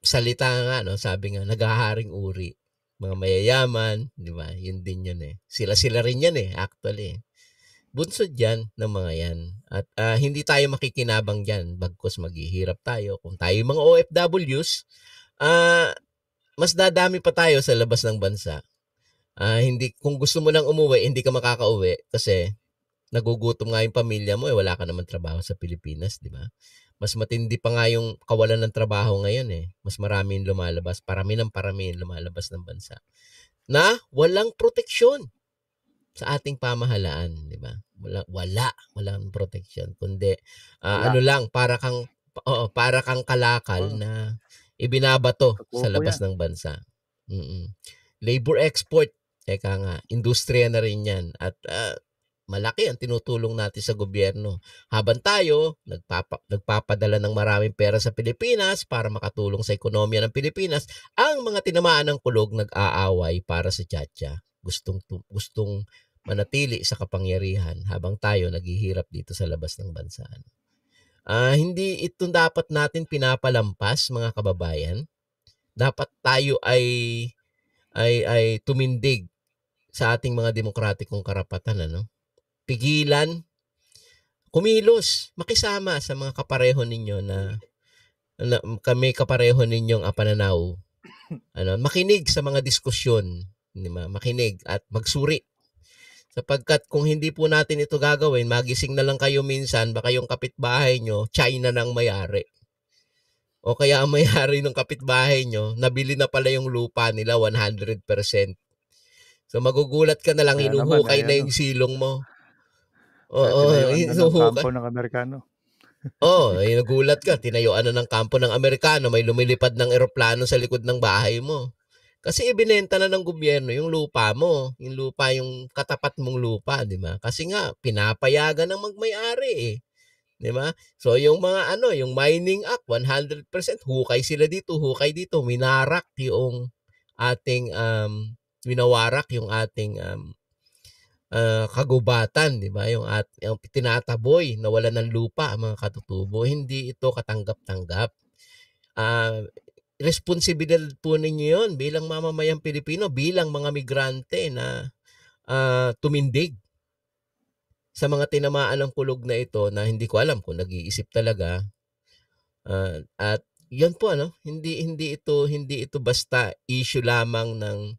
salita nga, sabi nga, naghaharing uri, mga mayayaman, di ba? Yun din yun eh. Sila rin yan eh, actually. Bunsod yan ng mga yan. At hindi tayo makikinabang dyan, bagkus maghihirap tayo. Kung tayo mga OFWs, mas dadami pa tayo sa labas ng bansa. Kung gusto mo nang umuwi, hindi ka makakauwi kasi nagugutom nga yung pamilya mo, wala ka naman trabaho sa Pilipinas, di ba? Mas matindi pa nga yung kawalan ng trabaho ngayon eh. Mas marami yung lumalabas, parami yung lumalabas ng bansa na walang proteksyon sa ating pamahalaan, di ba? Walang proteksyon, kundi Wala. para kang kalakal na ibinabato sa Totoo po labas yan. ng bansa. Labor export, teka nga, industriya na rin yan. At malaki ang tinutulong natin sa gobyerno. Habang tayo, nagpapadala ng maraming pera sa Pilipinas para makatulong sa ekonomiya ng Pilipinas, ang mga tinamaan ng kulog nag-aaway para sa tiyatsa. Gustong manatili sa kapangyarihan habang tayo naghihirap dito sa labas ng bansa. Hindi ito dapat natin pinapalampas, mga kababayan. Dapat tayo ay tumindig sa ating mga demokratikong karapatan, pigilan, kumilos, makisama sa mga kapareho ninyo na kami kapareho ninyong pananaw. Makinig sa mga diskusyon, makinig at magsuri. Sapagkat kung hindi po natin ito gagawin, magising na lang kayo minsan, baka yung kapitbahay nyo, China nang may-ari. O kaya ang may-ari ng kapitbahay nyo, nabili na pala yung lupa nila 100%. So magugulat ka na lang, Kaya naman, hinuhukay na yung silong mo. kaya Oo, tinayuan na ng hinuhukay. kampo ng Amerikano. Nagulat ka, tinayuan na ng kampo ng Amerikano, may lumilipad ng eroplano sa likod ng bahay mo. Kasi ibinenta na ng gobyerno yung lupa mo, yung katapat mong lupa, di ba? Kasi nga, pinapayagan ng magmay-ari eh. Di ba? So yung mga yung Mining Act, 100%, hukay sila dito, minarak yung ating, winawarak yung ating kagubatan, di ba? Yung tinataboy na wala ng lupa ang mga katutubo, hindi ito katanggap-tanggap. Responsibilidad po ninyo yun bilang mamamayang Pilipino, bilang mga migrante na tumindig sa mga tinamaan ng kulog na ito na hindi ko alam kung nag-iisip talaga. At yun po, hindi ito basta issue lamang ng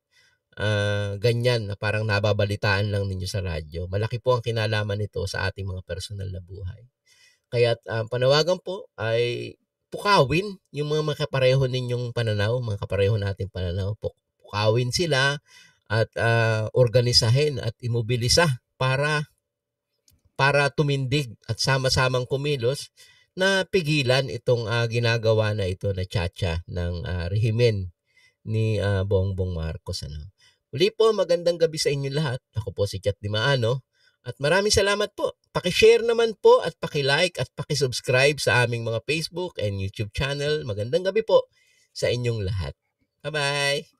ganyan na parang nababalitaan lang ninyo sa radyo. Malaki po ang kinalaman nito sa ating mga personal na buhay. Kaya panawagan po ay pukawin yung mga makapareho ninyong pananaw, mga kapareho nating pananaw. Pukawin sila at organisahin at imobilisa para tumindig at sama-samang kumilos na pigilan itong ginagawa na ito na tiyatsa ng rehimen ni Bongbong Marcos. Muli po, magandang gabi sa inyo lahat. Ako po si Chat Dimaano at maraming salamat po. Paki-share naman po at paki-like at paki-subscribe sa aming mga Facebook and YouTube channel. Magandang gabi po sa inyong lahat. Bye-bye!